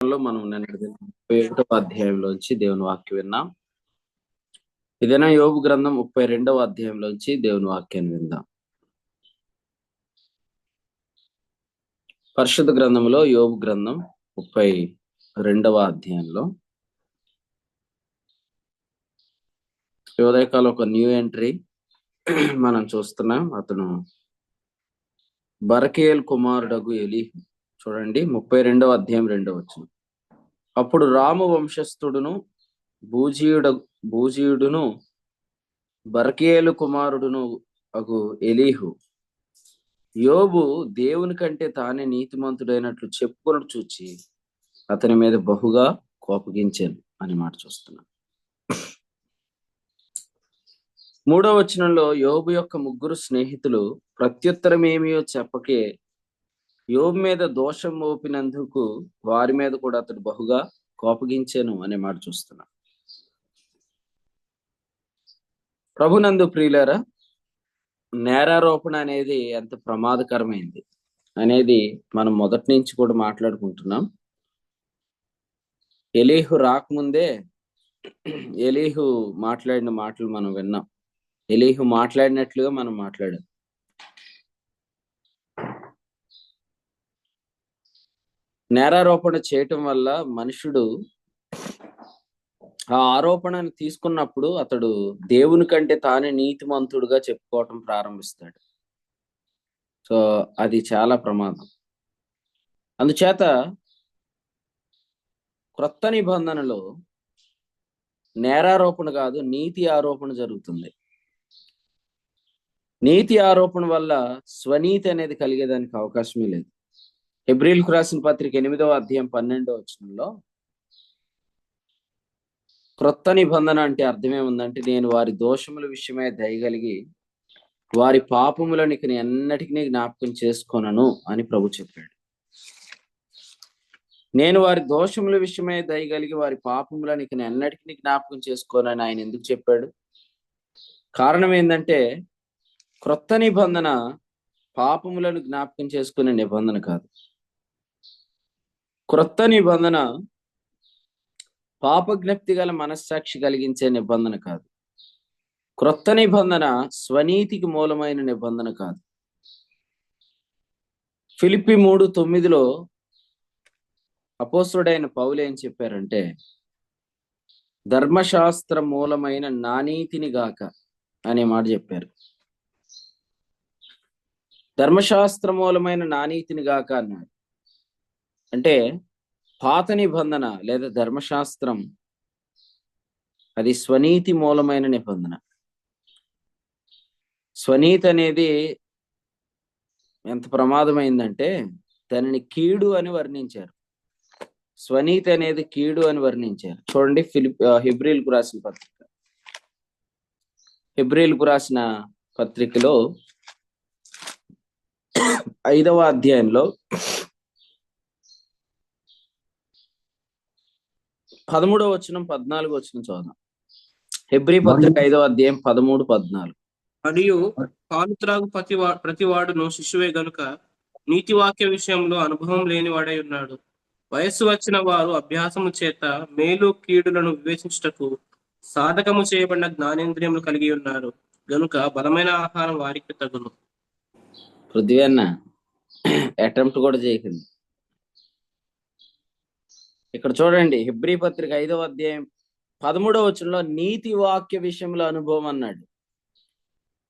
గ్రంథంలో మనం నిన్నటి 31వ అధ్యాయంలోంచి దేవుని వాక్యం విన్నాం. ఇదేనా యోబు గ్రంథం 32వ అధ్యాయంలోంచి దేవుని వాక్యాన్ని విందాం. పరిశుద్ధ గ్రంథంలో యోబు గ్రంథం 32వ అధ్యాయంలో ఉదయకాలం ఒక న్యూ ఎంట్రీ మనం చూస్తున్నాం. అతను బరకేల్ కుమారుడగు ఎలీహు. చూడండి 32వ అధ్యాయం 2వ వచనం. అప్పుడు రాము వంశస్థుడును బూజీయుడును బరకేలు కుమారుడును అగు ఎలీహు యోబు దేవుని కంటే తానే నీతిమంతుడైనట్లు చెప్పుకుని చూచి అతని మీద బహుగా కోపగించాను అని మాట చూస్తున్నాం. 3వ వచనంలో యోబు యొక్క ముగ్గురు స్నేహితులు ప్రత్యుత్తరం ఏమియో చెప్పకే యోబు మీద దోషం మోపినందుకు వారి మీద కూడా అతడు బహుగా కోపగించాను అనే మాట చూస్తున్నాం. ప్రభునందు ప్రియులారా, నేరారోపణ అనేది ఎంత ప్రమాదకరమైంది అనేది మనం మొదటి నుంచి కూడా మాట్లాడుకుంటున్నాం. ఎలీహు రాకముందే ఎలీహు మాట్లాడిన మాటలు మనం విన్నాం. ఎలీహు మాట్లాడినట్లుగా మనం మాట్లాడాం. నేరారోపణ చేయటం వల్ల మనుషుడు ఆ ఆరోపణను తీసుకున్నప్పుడు అతడు దేవుని కంటే తానే నీతిమంతుడుగా చెప్పుకోవటం ప్రారంభిస్తాడు. సో అది చాలా ప్రమాదం. అందుచేత క్రొత్త నిబంధనలో నేరారోపణ కాదు, నీతి ఆరోపణ జరుగుతుంది. నీతి ఆరోపణ వల్ల స్వనీతి అనేది కలిగేదానికి అవకాశమే లేదు. హెబ్రీయులకు రాసిన పత్రిక 8వ అధ్యాయం 12వ వచనంలో క్రొత్త నిబంధన అంటే అర్థమేముందంటే, నేను వారి దోషముల విషయమై దయగలిగి వారి పాపములను ఇక ఎన్నటికీ జ్ఞాపకం చేసుకోనను అని ప్రభు చెప్పాడు. నేను వారి దోషముల విషయమై దయగలిగి వారి పాపములను ఇక ఎన్నటికీ జ్ఞాపకం చేసుకోనని ఆయన ఎందుకు చెప్పాడు? కారణం ఏంటంటే, క్రొత్త నిబంధన పాపములను జ్ఞాపకం చేసుకునే నిబంధన కాదు. క్రొత్త నిబంధన పాపజ్ఞప్తి గల మనస్సాక్షి కలిగించే నిబంధన కాదు. క్రొత్త నిబంధన స్వనీతికి మూలమైన నిబంధన కాదు. ఫిలిప్పీ 3:9 అపోస్తలుడైన పౌలు ఏం చెప్పారంటే, ధర్మశాస్త్ర మూలమైన నానీతిని గాక అనే మాట చెప్పారు. ధర్మశాస్త్ర మూలమైన నానీతిని గాక అన్నారు. అంటే పాత నిబంధన లేదా ధర్మశాస్త్రం అది స్వనీతి మూలమైన నిబంధన. స్వనీతి అనేది ఎంత ప్రమాదమైందంటే దానిని కీడు అని వర్ణించారు. స్వనీతి అనేది కీడు అని వర్ణించారు. చూడండి హెబ్రీయులకు రాసిన పత్రిక. హెబ్రీయులకు రాసిన పత్రికలో 5వ అధ్యాయంలో 13వ వచనం 14వ వచనం చదువుదాం. హెబ్రీ పత్రిక 5వ అధ్యాయం 13, 14. మరియు పాలు త్రాగు ప్రతివాడును శిశువే గనుక నీతి వాక్య విషయంలో అనుభవం లేని వాడై ఉన్నాడు. వయస్సు వచ్చిన వారు అభ్యాసము చేత మేలు కీడులను వివేచించుటకు సాధకము చేయబడిన జ్ఞానేంద్రియములు కలిగి ఉన్నారు గనుక బలమైన ఆహారం వారికి తగును. పృథ్వీ అన్న అటెంప్ట్ కూడా చేయకండి. ఇక్కడ చూడండి, హెబ్రీ పత్రిక 5వ అధ్యాయం 13వ వచనంలో నీతి వాక్య విషయంలో అనుభవం అన్నాడు.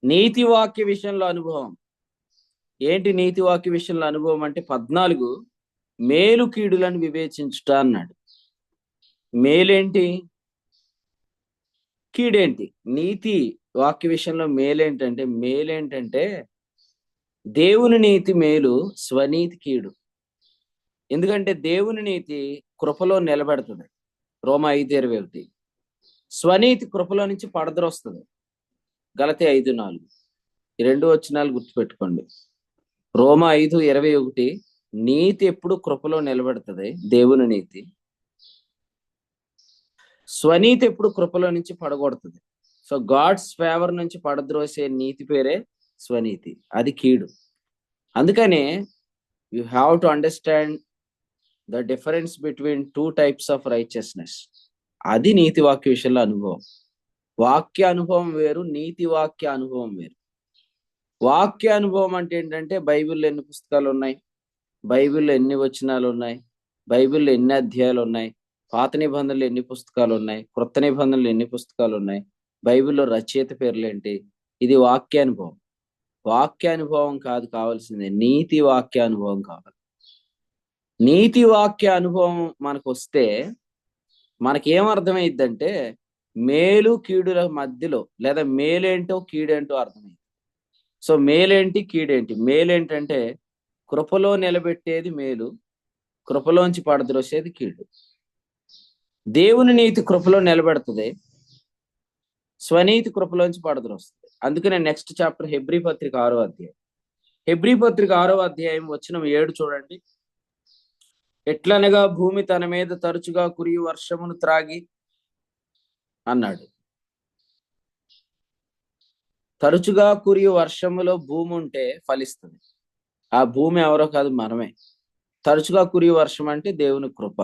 నీతి వాక్య విషయంలో అనుభవం ఏంటి? నీతి వాక్య విషయంలో అనుభవం అంటే 14 మేలు కీడులను వివేచించుట అన్నాడు. మేలేంటి, కీడేంటి? నీతి వాక్య విషయంలో మేలేంటంటే దేవుని నీతి మేలు, స్వనీతి కీడు. ఎందుకంటే దేవుని నీతి కృపలో నిలబెడుతుంది, రోమా 5:21. స్వనీతి కృపలో నుంచి పడద్రొస్తుంది, గలతీ 5:4. ఈ 2 వచనాలు గుర్తుపెట్టుకోండి. రోమా 5:21 నీతి ఎప్పుడు కృపలో నిలబెడుతుంది, దేవుని నీతి. స్వనీతి ఎప్పుడు కృపలో నుంచి పడగొడుతుంది. సో గాడ్స్ ఫేవర్ నుంచి పడద్రోసే నీతి పేరే స్వనీతి, అది కీడు. అందుకనే you have to understand the difference between two types of righteousness. అది నీతి వాక్య విషయంలో అనుభవం. వాక్య అనుభవం వేరు, నీతి వాక్య అనుభవం వేరు. వాక్య అనుభవం అంటే ఏంటంటే బైబిల్లో ఎన్ని పుస్తకాలు ఉన్నాయి, బైబిల్లో ఎన్ని వచనాలు ఉన్నాయి, బైబిల్లో ఎన్ని అధ్యాయాలు ఉన్నాయి, పాత నిబంధనలు ఎన్ని పుస్తకాలు ఉన్నాయి, క్రొత్త నిబంధనలు ఎన్ని పుస్తకాలు ఉన్నాయి, బైబిల్లో రచయిత పేర్లు ఏంటి. ఇది వాక్యానుభవం. వాక్యానుభవం కాదు కావాల్సిందే, నీతి వాక్యానుభవం కావాలి. నీతి వాక్య అనుభవం మనకు వస్తే మనకేమర్థమైద్దంటే మేలు కీడుల మధ్యలో, లేదా మేలేంటో కీడేంటో అర్థమైంది. సో మేలేంటి కీడేంటి? మేలేంటంటే కృపలో నిలబెట్టేది మేలు, కృపలోంచి పడద్రోసేది కీడు. దేవుని నీతి కృపలో నిలబెడుతుంది, స్వనీతి కృపలోంచి పడద్రోస్తుంది. అందుకనే నెక్స్ట్ చాప్టర్ హెబ్రీ పత్రిక 6వ అధ్యాయం. హెబ్రీ పత్రిక 6వ అధ్యాయం వచనం 7 చూడండి. ఎట్లనగా భూమి తన మీద తరచుగా కురియు వర్షమును త్రాగి అన్నాడు. తరచుగా కురియు వర్షములో భూమి ఉంటే ఫలిస్తుంది. ఆ భూమి ఎవరో కాదు, మనమే. తరచుగా కురియు వర్షం అంటే దేవుని కృప.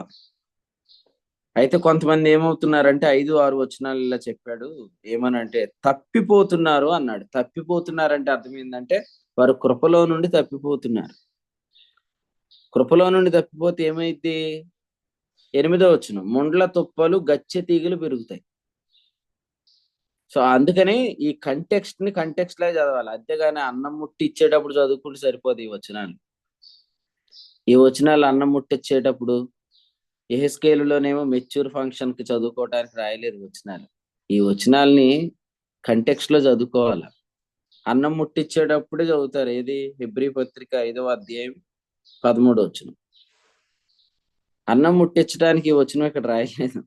అయితే కొంతమంది ఏమవుతున్నారంటే 5-6 వచనాలు ఇలా చెప్పాడు. ఏమనంటే తప్పిపోతున్నారు అన్నాడు. తప్పిపోతున్నారంటే అర్థం ఏంటంటే వారు కృపలో నుండి తప్పిపోతున్నారు. కృపలో నుండి తప్పిపోతే ఏమైద్ది? 8వ వచనం, ముండ్ల తుప్పలు గచ్చె తీగలు పెరుగుతాయి. సో అందుకని ఈ కంటెక్స్ట్ ని కంటెక్స్ట్ లాగా చదవాలి. అంతేగాని అన్నం ముట్టి ఇచ్చేటప్పుడు చదువుకుంటే సరిపోదు. ఈ వచనాలు అన్నం ముట్టిచ్చేటప్పుడు యెహెజ్కేలులోనేమో మెచ్యూర్ ఫంక్షన్ కి చదువుకోవడానికి రాయలేదు వచనాలు. ఈ వచనాల్ని కంటెక్స్ట్ లో చదువుకోవాలి. అన్నం ముట్టిచ్చేటప్పుడే చదువుతారు. ఏది? హెబ్రీ పత్రిక 5వ అధ్యాయం 13వ వచనం. అన్నం ముట్టించడానికి ఈ వచనం ఇక్కడ రాయలేదు.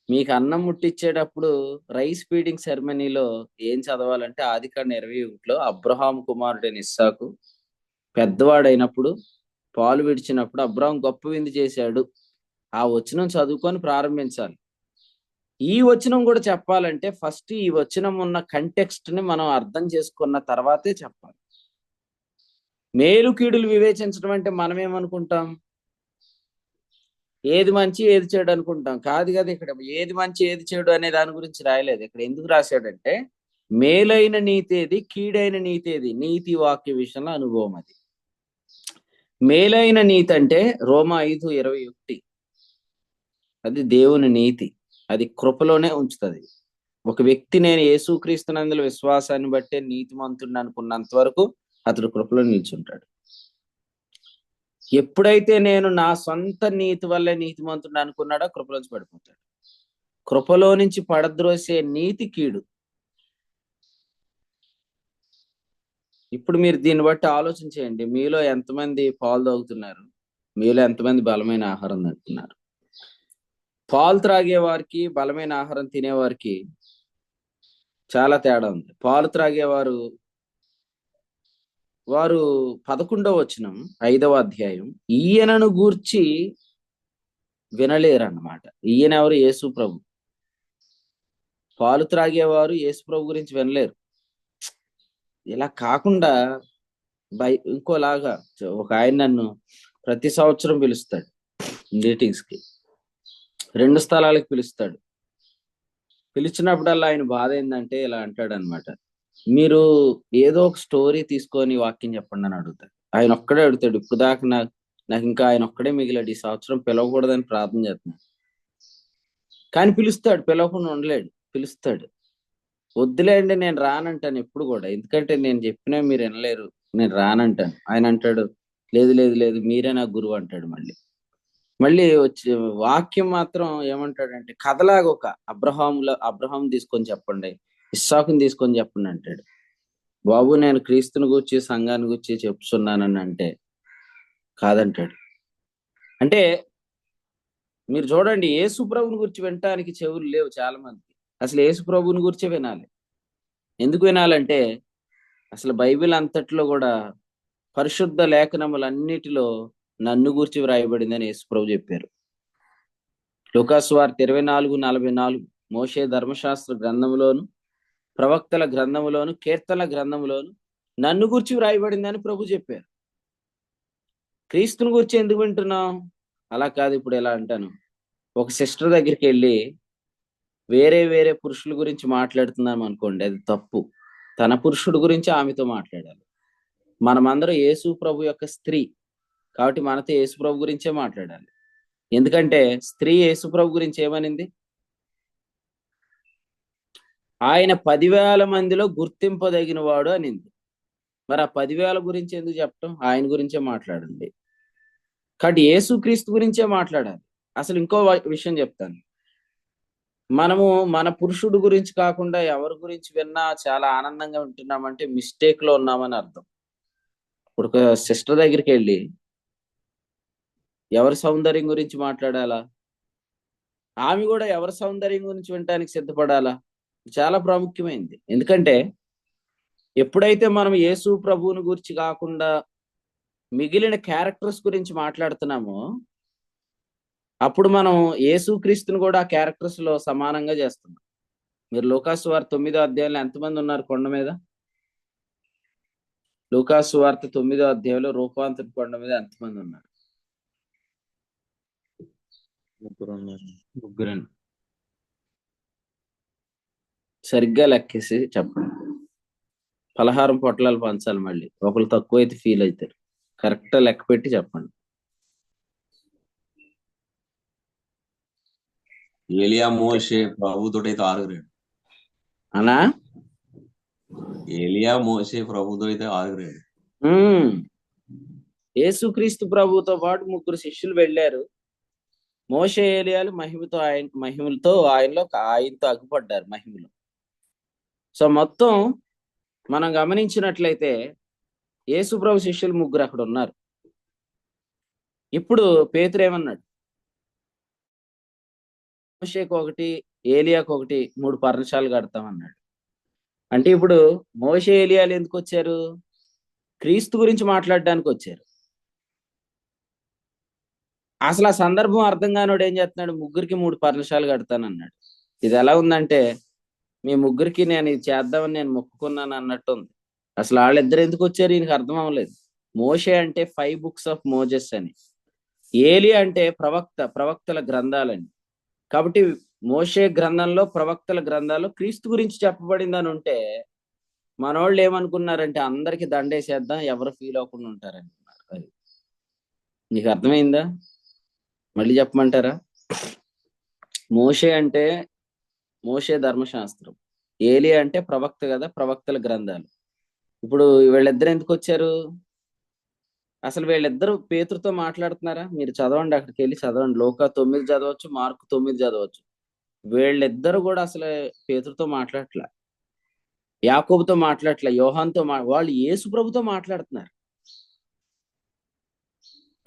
మీకు అన్నం ముట్టించేటప్పుడు రైస్ ఫీడింగ్ సెరమనీలో ఏం చదవాలంటే ఆదికాండ 21లో అబ్రహాము కుమారుడైన ఇస్సాకు పెద్దవాడైనప్పుడు పాలు విడిచినప్పుడు అబ్రహాం గొప్ప విందు చేశాడు. ఆ వచనం చదువుకొని ప్రారంభించాలి. ఈ వచనం కూడా చెప్పాలంటే ఫస్ట్ ఈ వచనం ఉన్న కంటెక్స్ట్ ని మనం అర్థం చేసుకున్న తర్వాతే చెప్పాలి. మేలు కీడులు వివేచించడం అంటే మనం ఏమనుకుంటాం? ఏది మంచి ఏది చెడు అనుకుంటాం. కాదు కదా, ఇక్కడ ఏది మంచి ఏది చెడు అనే దాని గురించి రాయలేదు. ఇక్కడ ఎందుకు రాశాడంటే మేలైన నీతేది, కీడైన నీతేది, నీతి వాక్య విషయంలో అనుభవం. అది మేలైన నీతి అంటే రోమా 5:21. అది దేవుని నీతి, అది కృపలోనే ఉంచుతుంది. ఒక వ్యక్తి నేను యేసుక్రీస్తునందుల విశ్వాసాన్ని బట్టే నీతిమంతుడిని అనుకున్నంత వరకు అతడు కృపలో నిల్చుంటాడు. ఎప్పుడైతే నేను నా సొంత నీతి వల్లే నీతిమంతుడిని అనుకున్నాడో కృపలోంచి పడిపోతాడు. కృపలో నుంచి పడద్రోసే నీతి కీడు. ఇప్పుడు మీరు దీన్ని బట్టి ఆలోచన చేయండి. మీలో ఎంతమంది పాలు తాగుతున్నారు? మీలో ఎంతమంది బలమైన ఆహారం తింటున్నారు? పాలు త్రాగే వారికి బలమైన ఆహారం తినేవారికి చాలా తేడా ఉంది. పాలు త్రాగేవారు వారు 11వ వచనం 5వ అధ్యాయం ఈయనను గూర్చి వినలేరు అన్నమాట. ఈయన ఎవరు? యేసు ప్రభు. పాలు త్రాగేవారు యేసు ప్రభు గురించి వినలేరు. ఇలా కాకుండా ఇంకోలాగా ఒక ఆయన నన్ను ప్రతి సంవత్సరం పిలుస్తాడు మీటింగ్స్ కి. 2 స్థలాలకు పిలుస్తాడు. పిలిచినప్పుడల్లా ఆయన బాధ ఏంటంటే ఇలా అంటాడు అనమాట, మీరు ఏదో ఒక స్టోరీ తీసుకొని వాక్యం చెప్పండి అని అడుగుతాడు. ఆయన ఒక్కడే అడుగుతాడు. ఇప్పుడు దాకా నాకు ఇంకా ఆయన ఒక్కడే మిగిలాడు. ఈ సంవత్సరం పిలవకూడదని ప్రార్థన చేస్తున్నాడు. కానీ పిలుస్తాడు, పిలవకుండా ఉండలేడు. పిలుస్తాడు. వద్దులేండి నేను రానంటాను ఎప్పుడు కూడా, ఎందుకంటే నేను చెప్పినా మీరు వినలేరు, నేను రానంటాను. ఆయన అంటాడు, లేదు లేదు లేదు మీరే నా గురువు అంటాడు. మళ్ళీ వచ్చి వాక్యం మాత్రం ఏమంటాడంటే కథలాగా ఒక అబ్రహాం తీసుకొని చెప్పండి, ఇస్సాకుని తీసుకొని చెప్పండి అంటాడు. బాబు నేను క్రీస్తుని గురించి సంఘాన్ని గురించి చెప్తున్నానని అంటే కాదంటాడు. అంటే మీరు చూడండి, యేసు ప్రభుని గురించి వినటానికి చెవులు లేవు చాలా మందికి. అసలు యేసు ప్రభుని గురించే వినాలి. ఎందుకు వినాలంటే అసలు బైబిల్ అంతట్లో కూడా పరిశుద్ధ లేఖనములన్నిటిలో నన్ను గూర్చి వ్రాయబడిందని యేసు ప్రభు చెప్పారు. లూకాసు వార్త 24:44 మోషే ధర్మశాస్త్ర గ్రంథములోను, ప్రవక్తల గ్రంథములోను, కీర్తనల గ్రంథములోను నన్ను గూర్చి వ్రాయబడిందని ప్రభు చెప్పారు. క్రీస్తుని గురించి ఎందుకు వింటున్నాం? అలా కాదు, ఇప్పుడు ఎలా అంటాను, ఒక సిస్టర్ దగ్గరికి వెళ్ళి వేరే వేరే పురుషుల గురించి మాట్లాడుతున్నాం అనుకోండి, అది తప్పు. తన పురుషుడు గురించి ఆమెతో మాట్లాడాలి. మనమందరం యేసు ప్రభు యొక్క స్త్రీ కాబట్టి మనతో యేసు ప్రభు గురించే మాట్లాడాలి. ఎందుకంటే స్త్రీ యేసు ప్రభు గురించి ఏమనింది? ఆయన 10,000 మందిలో గుర్తింపదగిన వాడు అనింది. మరి ఆ 10,000 గురించి ఎందుకు చెప్పటం? ఆయన గురించే మాట్లాడండి. కాబట్టి యేసుక్రీస్తు గురించే మాట్లాడాలి. అసలు ఇంకో విషయం చెప్తాను. మనము మన పురుషుడు గురించి కాకుండా ఎవరి గురించి విన్నా చాలా ఆనందంగా ఉంటున్నామంటే మిస్టేక్ లో ఉన్నామని అర్థం. ఇప్పుడు ఒక సిస్టర్ దగ్గరికి వెళ్ళి ఎవరి సౌందర్యం గురించి మాట్లాడాలా? ఆమె కూడా ఎవరి సౌందర్యం గురించి వినటానికి సిద్ధపడాలా? చాలా ప్రాముఖ్యమైనది. ఎందుకంటే ఎప్పుడైతే మనం యేసు ప్రభువుని గురించి కాకుండా మిగిలిన క్యారెక్టర్స్ గురించి మాట్లాడుతున్నామో అప్పుడు మనం యేసుక్రీస్తుని కూడా ఆ క్యారెక్టర్స్ లో సమానంగా చేస్తున్నాం. మీరు లూకాసు వార్త 9వ అధ్యాయంలో ఎంతమంది ఉన్నారు కొండ మీద? లూకాసు వార్త 9వ అధ్యాయంలో రూపాంతర కొండ మీద ఎంతమంది ఉన్నారు? ముగ్గురండి. సరిగ్గా లెక్కేసి చెప్పండి. పలహారం పొట్లాలు పంచాలి, మళ్ళీ ఒకరు తక్కువ అయితే ఫీల్ అవుతారు. కరెక్ట్ లెక్క పెట్టి చెప్పండి. ఏలియా మోషే ప్రభుతోడైతే 6. అనా ఏలియా మోషే ప్రభుతోడైతే 6. యేసుక్రీస్తు ప్రభుతో పాటు ముగ్గురు శిష్యులు వెళ్ళారు. మోషే ఏలియాలు మహిమలతో ఆయనతో అగ్గుపడ్డారు మహిమలో. సో మొత్తం మనం గమనించినట్లయితే యేసు ప్రభు శిష్యులు ముగ్గురు అక్కడ ఉన్నారు. ఇప్పుడు పేతురు ఏమన్నాడు? మోషేకు ఒకటి, ఏలియాకు ఒకటి, 3 పర్ణశాలలు కడతామన్నాడు. అంటే ఇప్పుడు మోషే ఏలియాలు ఎందుకు వచ్చారు? క్రీస్తు గురించి మాట్లాడడానికి వచ్చారు. అసలు ఆ సందర్భం అర్థం కానివాడు ఏం చేస్తున్నాడు? ముగ్గురికి 3 పర్ణశాలలు కడతానన్నాడు. ఇది ఎలా ఉందంటే మీ ముగ్గురికి నేను ఇది చేద్దామని నేను మొక్కుకున్నాను అన్నట్టు ఉంది. అసలు వాళ్ళిద్దరు ఎందుకు వచ్చారు ఈయనకి అర్థం అవ్వలేదు. మోషే అంటే 5 books of Moses అని, ఏలియా అంటే ప్రవక్తల గ్రంథాలని. కాబట్టి మోషే గ్రంథంలో, ప్రవక్తల గ్రంథాల్లో క్రీస్తు గురించి చెప్పబడిందని ఉంటే మనోళ్ళు ఏమనుకున్నారంటే అందరికి దండేసేద్దాం, ఎవరు ఫీల్ అవ్వకుండా ఉంటారనుకున్నారు. అది నీకు అర్థమైందా? మళ్ళీ చెప్పమంటారా? మోషే అంటే మోషే ధర్మశాస్త్రం, ఏలియా అంటే ప్రవక్త కదా, ప్రవక్తల గ్రంథాలు. ఇప్పుడు వీళ్ళిద్దరు ఎందుకు వచ్చారు? అసలు వీళ్ళిద్దరు పేతురుతో మాట్లాడుతున్నారా? మీరు చదవండి, అక్కడికి వెళ్ళి చదవండి. లూకా 9 చదవచ్చు, మార్కు 9 చదవచ్చు. వీళ్ళిద్దరు కూడా అసలు పేతురుతో మాట్లాడట్లా, యాకోబుతో మాట్లాడట్లా, యోహాన్తో వాళ్ళు యేసు ప్రభుతో మాట్లాడుతున్నారు.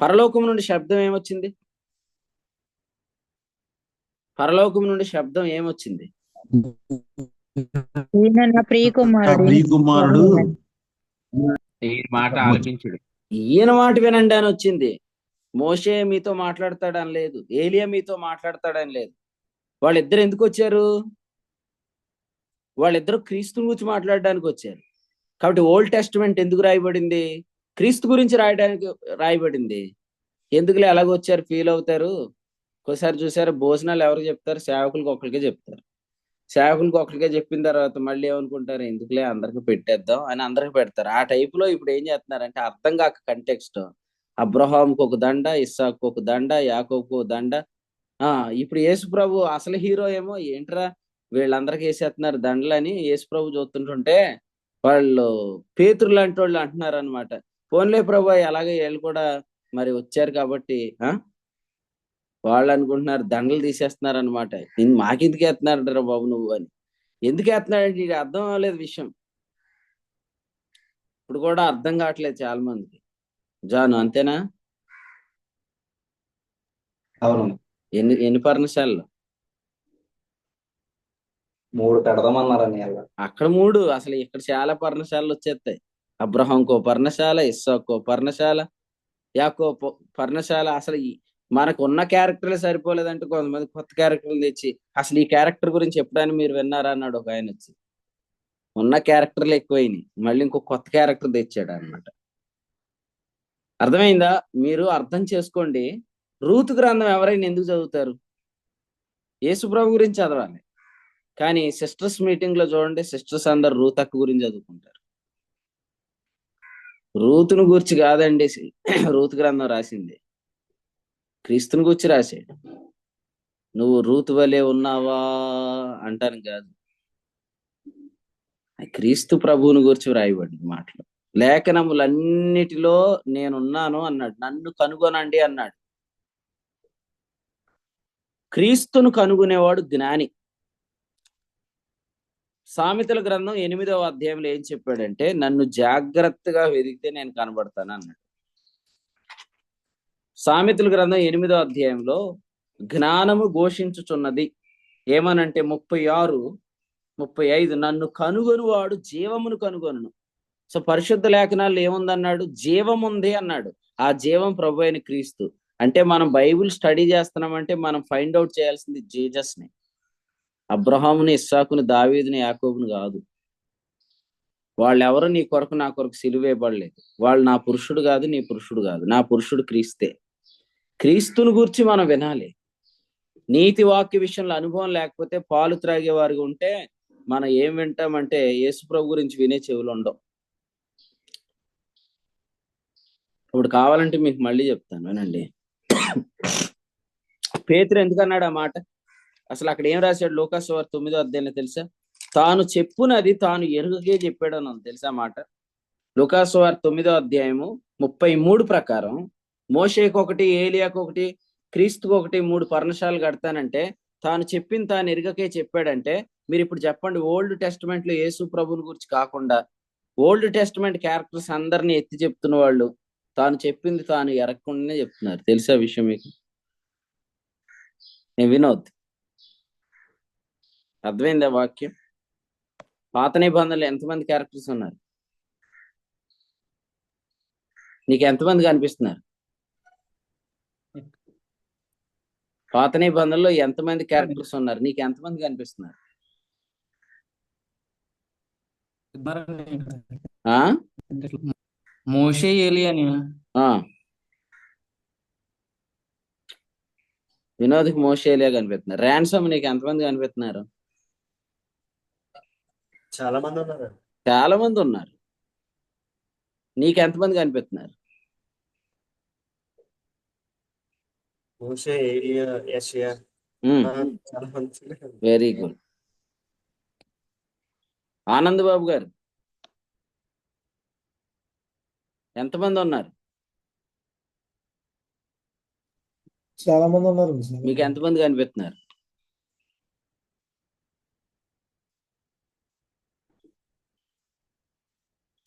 పరలోకం నుండి శబ్దం ఏమొచ్చింది? పరలోకం నుండి శబ్దం ఏమొచ్చింది? ఈయన నా ప్రియకుమారుడు, ఈ మాట ఆలకించుడు. ఈయన మాట వినండి అని వచ్చింది. మోషే మీతో మాట్లాడతాడని లేదు, ఏలియా మీతో మాట్లాడతాడని లేదు. వాళ్ళిద్దరు ఎందుకు వచ్చారు? వాళ్ళిద్దరు క్రీస్తు గురించి మాట్లాడడానికి వచ్చారు. కాబట్టి ఓల్డ్ టెస్టిమెంట్ ఎందుకు రాయబడింది? క్రీస్తు గురించి రాయబడింది. ఎందుకులే ఎలాగొచ్చారు ఫీల్ అవుతారు. ఒకసారి చూసారు, భోజనాలు ఎవరికి చెప్తారు? సేవకులకు ఒకరికే చెప్తారు. సేవకులకు ఒకరికే చెప్పిన తర్వాత మళ్ళీ ఏమనుకుంటారు, ఎందుకులే అందరికి పెట్టేద్దాం అని అందరికి పెడతారు. ఆ టైపులో ఇప్పుడు ఏం చేస్తున్నారంటే అర్థం కాక కంటెక్స్ట్, అబ్రహాంకు ఒక దండ, ఇస్సాకు ఒక దండ, యాకోబుకు ఒక దండ. ఇప్పుడు యేసు ప్రభు అసలు హీరో ఏమో, ఏంట్రా వీళ్ళందరికి వేసేస్తున్నారు దండలని యేసు ప్రభు చూస్తుంటుంటే వాళ్ళు పేతురు లాంటి వాళ్ళు అంటున్నారు అనమాట. పోన్లే ప్రభు, అలాగే వీళ్ళు కూడా మరి వచ్చారు కాబట్టి వాళ్ళు అనుకుంటున్నారు దండలు తీసేస్తున్నారు అనమాట. మాకెందుకు వేస్తున్నారంటారా బాబు నువ్వు అని. ఎందుకు వేస్తున్నాడంటే ఇది అర్థం అవ్వలేదు విషయం. ఇప్పుడు కూడా అర్థం కావట్లేదు చాలా మందికి. జాను అంతేనా? అవును, ఎన్ని పర్ణశాలలు? 3 పెడదామన్నారని. అక్కడ 3, అసలు ఇక్కడ చాలా పర్ణశాలలు వచ్చేస్తాయి. అబ్రహాంకో పర్ణశాల, ఇస్సాకో పర్ణశాల, యాకో పర్ణశాల. అసలు మనకు ఉన్న క్యారెక్టర్లు సరిపోలేదంటే కొంతమంది కొత్త క్యారెక్టర్లు తెచ్చి, అసలు ఈ క్యారెక్టర్ గురించి ఎప్పుడైనా మీరు విన్నారా అన్నాడు ఒక ఆయన వచ్చి. ఉన్న క్యారెక్టర్లు ఎక్కువైనాయి, మళ్ళీ ఇంకో కొత్త క్యారెక్టర్ తెచ్చాడు అనమాట. అర్థమైందా? మీరు అర్థం చేసుకోండి. రూతు గ్రంథం ఎవరైనా ఎందుకు చదువుతారు? యేసుప్రభు గురించి చదవాలి. కానీ సిస్టర్స్ మీటింగ్ లో చూడండి, సిస్టర్స్ అందరు రూత్ అక్క గురించి చదువుకుంటారు. రూతును గూర్చి కాదండి రూతు గ్రంథం రాసింది, క్రీస్తుని గూర్చి రాశాడు. నువ్వు రూతు వలె ఉన్నావా అంటాను కాదు, క్రీస్తు ప్రభువుని గురించి వ్రాయబడింది మాటలు. లేఖనములన్నిటిలో నేనున్నాను అన్నాడు. నన్ను కనుగొనండి అన్నాడు. క్రీస్తును కనుగొనేవాడు జ్ఞాని. సామెతల గ్రంథం 8వ అధ్యాయంలో ఏం చెప్పాడంటే, నన్ను జాగ్రత్తగా వెతికితే నేను కనబడతాను అన్నాడు. సామెతల గ్రంథం 8వ అధ్యాయంలో జ్ఞానము ఘోషించుచున్నది ఏమనంటే 36, 35 నన్ను కనుగొనువాడు జీవమును కనుగొను. సో పరిశుద్ధ లేఖనాల్లో ఏముందన్నాడు? జీవం ఉంది అన్నాడు. ఆ జీవం ప్రభు అయిన క్రీస్తు. అంటే మనం బైబిల్ స్టడీ చేస్తున్నామంటే మనం ఫైండ్ అవుట్ చేయాల్సింది జీసస్ ని, అబ్రహాముని, ఇస్సాకుని, దావీదుని, యాకోబుని కాదు. వాళ్ళెవరు నీ కొరకు నా కొరకు సిలువేయబడలేదు. వాళ్ళు నా పురుషుడు కాదు, నీ పురుషుడు కాదు. నా పురుషుడు క్రీస్తే. క్రీస్తుని గురించి మనం వినాలి. నీతి వాక్య విషయంలో అనుభవం లేకపోతే పాలు త్రాగే వారికి ఉంటే మనం ఏం వింటామంటే యేసు ప్రభు గురించి వినే చెవులు ఉండవు. ఇప్పుడు కావాలంటే మీకు మళ్ళీ చెప్తాను వినండి. పేతురు ఎందుకన్నాడు ఆ మాట? అసలు అక్కడ ఏం రాశాడు? లూకాసు వార్త 9వ అధ్యాయంలో తెలుసా? తాను చెప్పునది తాను ఎరుగకే చెప్పాడు అని తెలుసా మాట? లూకాసు వార్త 9వ అధ్యాయము 33 ప్రకారం మోషేకి ఒకటి, ఏలియాకు ఒకటి, క్రీస్తుకు ఒకటి 3 పర్ణశాలలు కడతానంటే తాను చెప్పింది తాను ఎరుగకే చెప్పాడంటే మీరు ఇప్పుడు చెప్పండి, ఓల్డ్ టెస్టిమెంట్ లో యేసు ప్రభుని గురించి కాకుండా ఓల్డ్ టెస్టిమెంట్ క్యారెక్టర్స్ అందరినీ ఎత్తి చెప్తున్న వాళ్ళు తాను చెప్పింది తాను ఎరగకుండానే చెప్తున్నారు. తెలుసా విషయం మీకు? నేను వినోద్, అర్థమైందా వాక్యం? పాత నిబంధనలు ఎంతమంది క్యారెక్టర్స్ ఉన్నారు? నీకు ఎంతమంది కనిపిస్తున్నారు? పాత నిబంధనలో ఎంతమంది క్యారెక్టర్స్ ఉన్నారు? నీకు ఎంతమంది కనిపిస్తున్నారు? మోషే, ఏలియాని. వినోద్కి మోషే, ఏలియా కనిపిస్తున్నారు. ర్యాన్సమ్ నీకు ఎంతమంది కనిపిస్తున్నారు? చాలా మంది ఉన్నారు. చాలా మంది ఉన్నారు. నీకు ఎంతమంది కనిపిస్తున్నారు? మోషే, ఏలియా, యెషయా, చాలా మంది. Very good. ఆనంద్ బాబు గారు ఎంతమంది ఉన్నారు? చాలా మంది ఉన్నారు. మీకు ఎంతమంది కనిపిస్తున్నారు?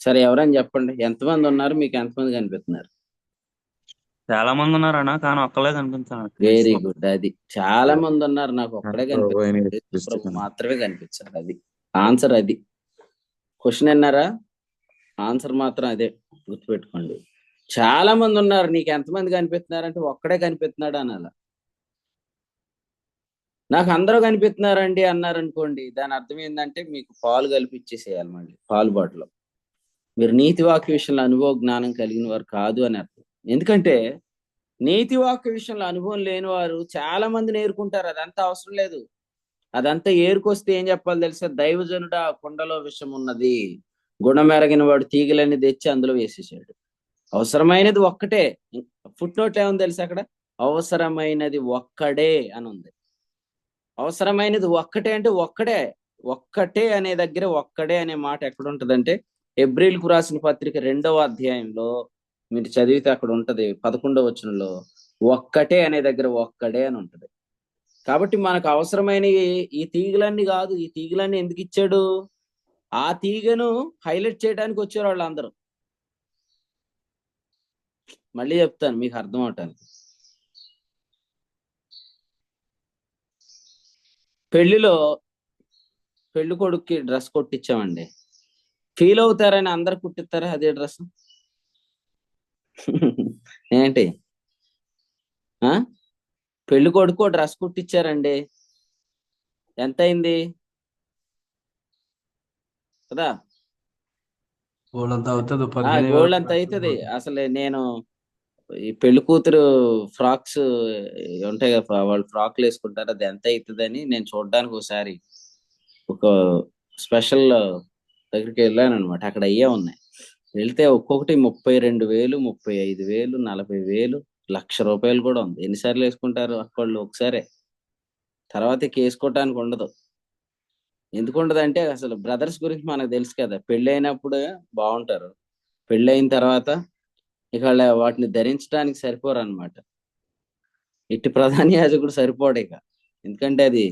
సరే ఎవరైనా చెప్పండి, ఎంతమంది ఉన్నారు? మీకు ఎంతమంది కనిపిస్తున్నారు? చాలా మంది ఉన్నారన్నా, కానీ ఒక్కలే కనిపించాలి. Very good. అది చాలా మంది ఉన్నారు, నాకు ఒక్కడే కనిపిస్తుంది, మాత్రమే కనిపించాలి. అది ఆన్సర్. అది క్వశ్చన్ అన్నారా? ఆన్సర్ మాత్రం అదే, గుర్తుపెట్టుకోండి. చాలా మంది ఉన్నారు, నీకు ఎంతమంది కనిపిస్తున్నారంటే ఒక్కడే కనిపిస్తున్నాడు అనాల. నాకు అందరూ కనిపిస్తున్నారండి అన్నారనుకోండి, దాని అర్థం ఏంటంటే మీకు పాలు కల్పించేసేయాలి. మళ్ళీ పాలు బాటలో మీరు నీతి వాక్య విషయంలో అనుభవ జ్ఞానం కలిగిన వారు కాదు అని అర్థం. ఎందుకంటే నీతి వాక్య విషయంలో అనుభవం లేని వారు చాలా మంది నేర్చుకుంటారు. అదంతా అవసరం లేదు. అదంతా ఏరుకొస్తే ఏం చెప్పాలి తెలుసా? దైవజనుడు ఆ కుండలో విషం ఉన్నది, గుణమెరగిన వాడు తీగలన్నీ తెచ్చి అందులో వేసేసాడు. అవసరమైనది ఒక్కటే. ఫుట్ నోట్ ఏముంది తెలుసా అక్కడ? అవసరమైనది ఒక్కడే అని ఉంది. అవసరమైనది ఒక్కటే అంటే ఒక్కడే. ఒక్కటే అనే దగ్గర ఒక్కడే అనే మాట ఎక్కడ ఉంటదంటే హెబ్రీయులకు రాసిన పత్రిక 2వ అధ్యాయంలో మీరు చదివితే అక్కడ ఉంటది. 11వ వచనంలో ఒక్కటే అనే దగ్గర ఒక్కడే అని ఉంటది. కాబట్టి మనకు అవసరమైన ఈ తీగలన్నీ కాదు. ఈ తీగలన్నీ ఎందుకు ఇచ్చాడు? ఆ తీగను హైలైట్ చేయడానికి వచ్చారు వాళ్ళందరూ. మళ్ళీ చెప్తాను మీకు అర్థం అవటానికి. పెళ్లిలో పెళ్లి కొడుక్కి డ్రెస్ కొట్టించామండి. ఫీల్ అవుతారని అందరు కుట్టిస్తారా అదే డ్రెస్? ఏంటి? పెళ్లి కొడుకు డ్రెస్ కుట్టించారండి, ఎంత అయింది కదా? గోల్డ్ అంత అవుతుంది. గోల్డ్ అంత అవుతుంది. అసలు నేను ఈ పెళ్లి కూతురు ఫ్రాక్స్ ఉంటాయి కదా, వాళ్ళు ఫ్రాక్లు వేసుకుంటారు, అది ఎంత అవుతుందని నేను చూడడానికి ఒకసారి ఒక స్పెషల్ దగ్గరికి వెళ్ళాను అనమాట. అక్కడ అయ్యే ఉన్నాయి. వెళ్తే ఒక్కొక్కటి 32,000, 35,000, 40,000, ₹1,00,000 కూడా ఉంది. ఎన్నిసార్లు వేసుకుంటారు అక్కళ్ళు? ఒకసారే, తర్వాత వేసుకోవటానికి ఉండదు. ఎందుకు ఉండదు అంటే, అసలు బ్రదర్స్ గురించి మనకు తెలుసు కదా, పెళ్ళి అయినప్పుడు బాగుంటారు, పెళ్ళి అయిన తర్వాత ఇక వాటిని ధరించడానికి సరిపోరు అనమాట. ఇట్టి ప్రధాన యాజకుడు సరిపోడు ఇక, ఎందుకంటే అది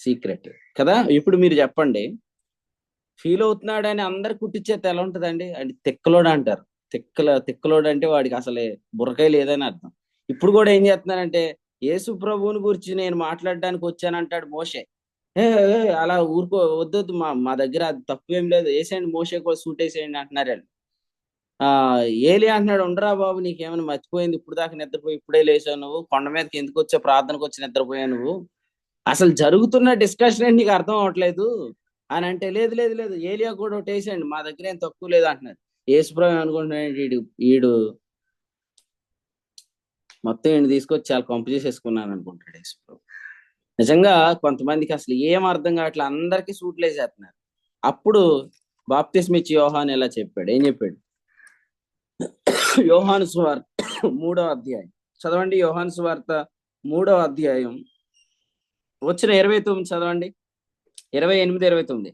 సీక్రెట్ కదా. ఇప్పుడు మీరు చెప్పండి, ఫీల్ అవుతున్నాడని అందరు కుట్టించేది ఎలా ఉంటదండి? అంటే తిక్కలోడు అంటారు. తిక్కలోడు అంటే వాడికి అసలే బుర్రకాయ లేదని అర్థం. ఇప్పుడు కూడా ఏం చేస్తున్నారంటే, యేసు ప్రభువుని గురించి నేను మాట్లాడడానికి వచ్చానంటాడు మోషే. అలా ఊరుకో, వద్దొద్దు, మా దగ్గర అది తక్కువేం లేదు, వేసేయండి, మోషే కూడా సూట్ వేసేయండి అంటున్నారు వాళ్ళు. ఏలి అంటున్నాడు, ఉండరా బాబు, నీకేమైనా మర్చిపోయింది? ఇప్పుడు దాకా నిద్రపోయి ఇప్పుడే లేచావు, నువ్వు కొండ మీదకి ఎందుకు వచ్చావు, ప్రార్థనకు వచ్చి నిద్రపోయావు నువ్వు, అసలు జరుగుతున్న డిస్కషన్ ఏంటి నీకు అర్థం అవట్లేదు అని అంటే, లేదు లేదు లేదు, ఏలియా కూడా ఒకటి వేసేయండి, మా దగ్గర ఏం తక్కువ లేదు అంటున్నారు. యేసుప్రభు అనుకుంటున్నాడు, ఈడు మొత్తం ఈయన తీసుకొచ్చి చాలా కొంప చేసేసుకున్నాను అనుకుంటాడు యేసుప్రభు. నిజంగా కొంతమందికి అసలు ఏం అర్థం కావట్లేదు, అందరికీ సూట్లు వేసేస్తున్నారు. అప్పుడు బాప్తిస్మ ఇచ్చి యోహాను ఇలా చెప్పాడు. ఏం చెప్పాడు? యోహాను సువార్త 3వ అధ్యాయం చదవండి. యోహాను సువార్త 3వ అధ్యాయం వచ్చిన 29 చదవండి. 28, 29.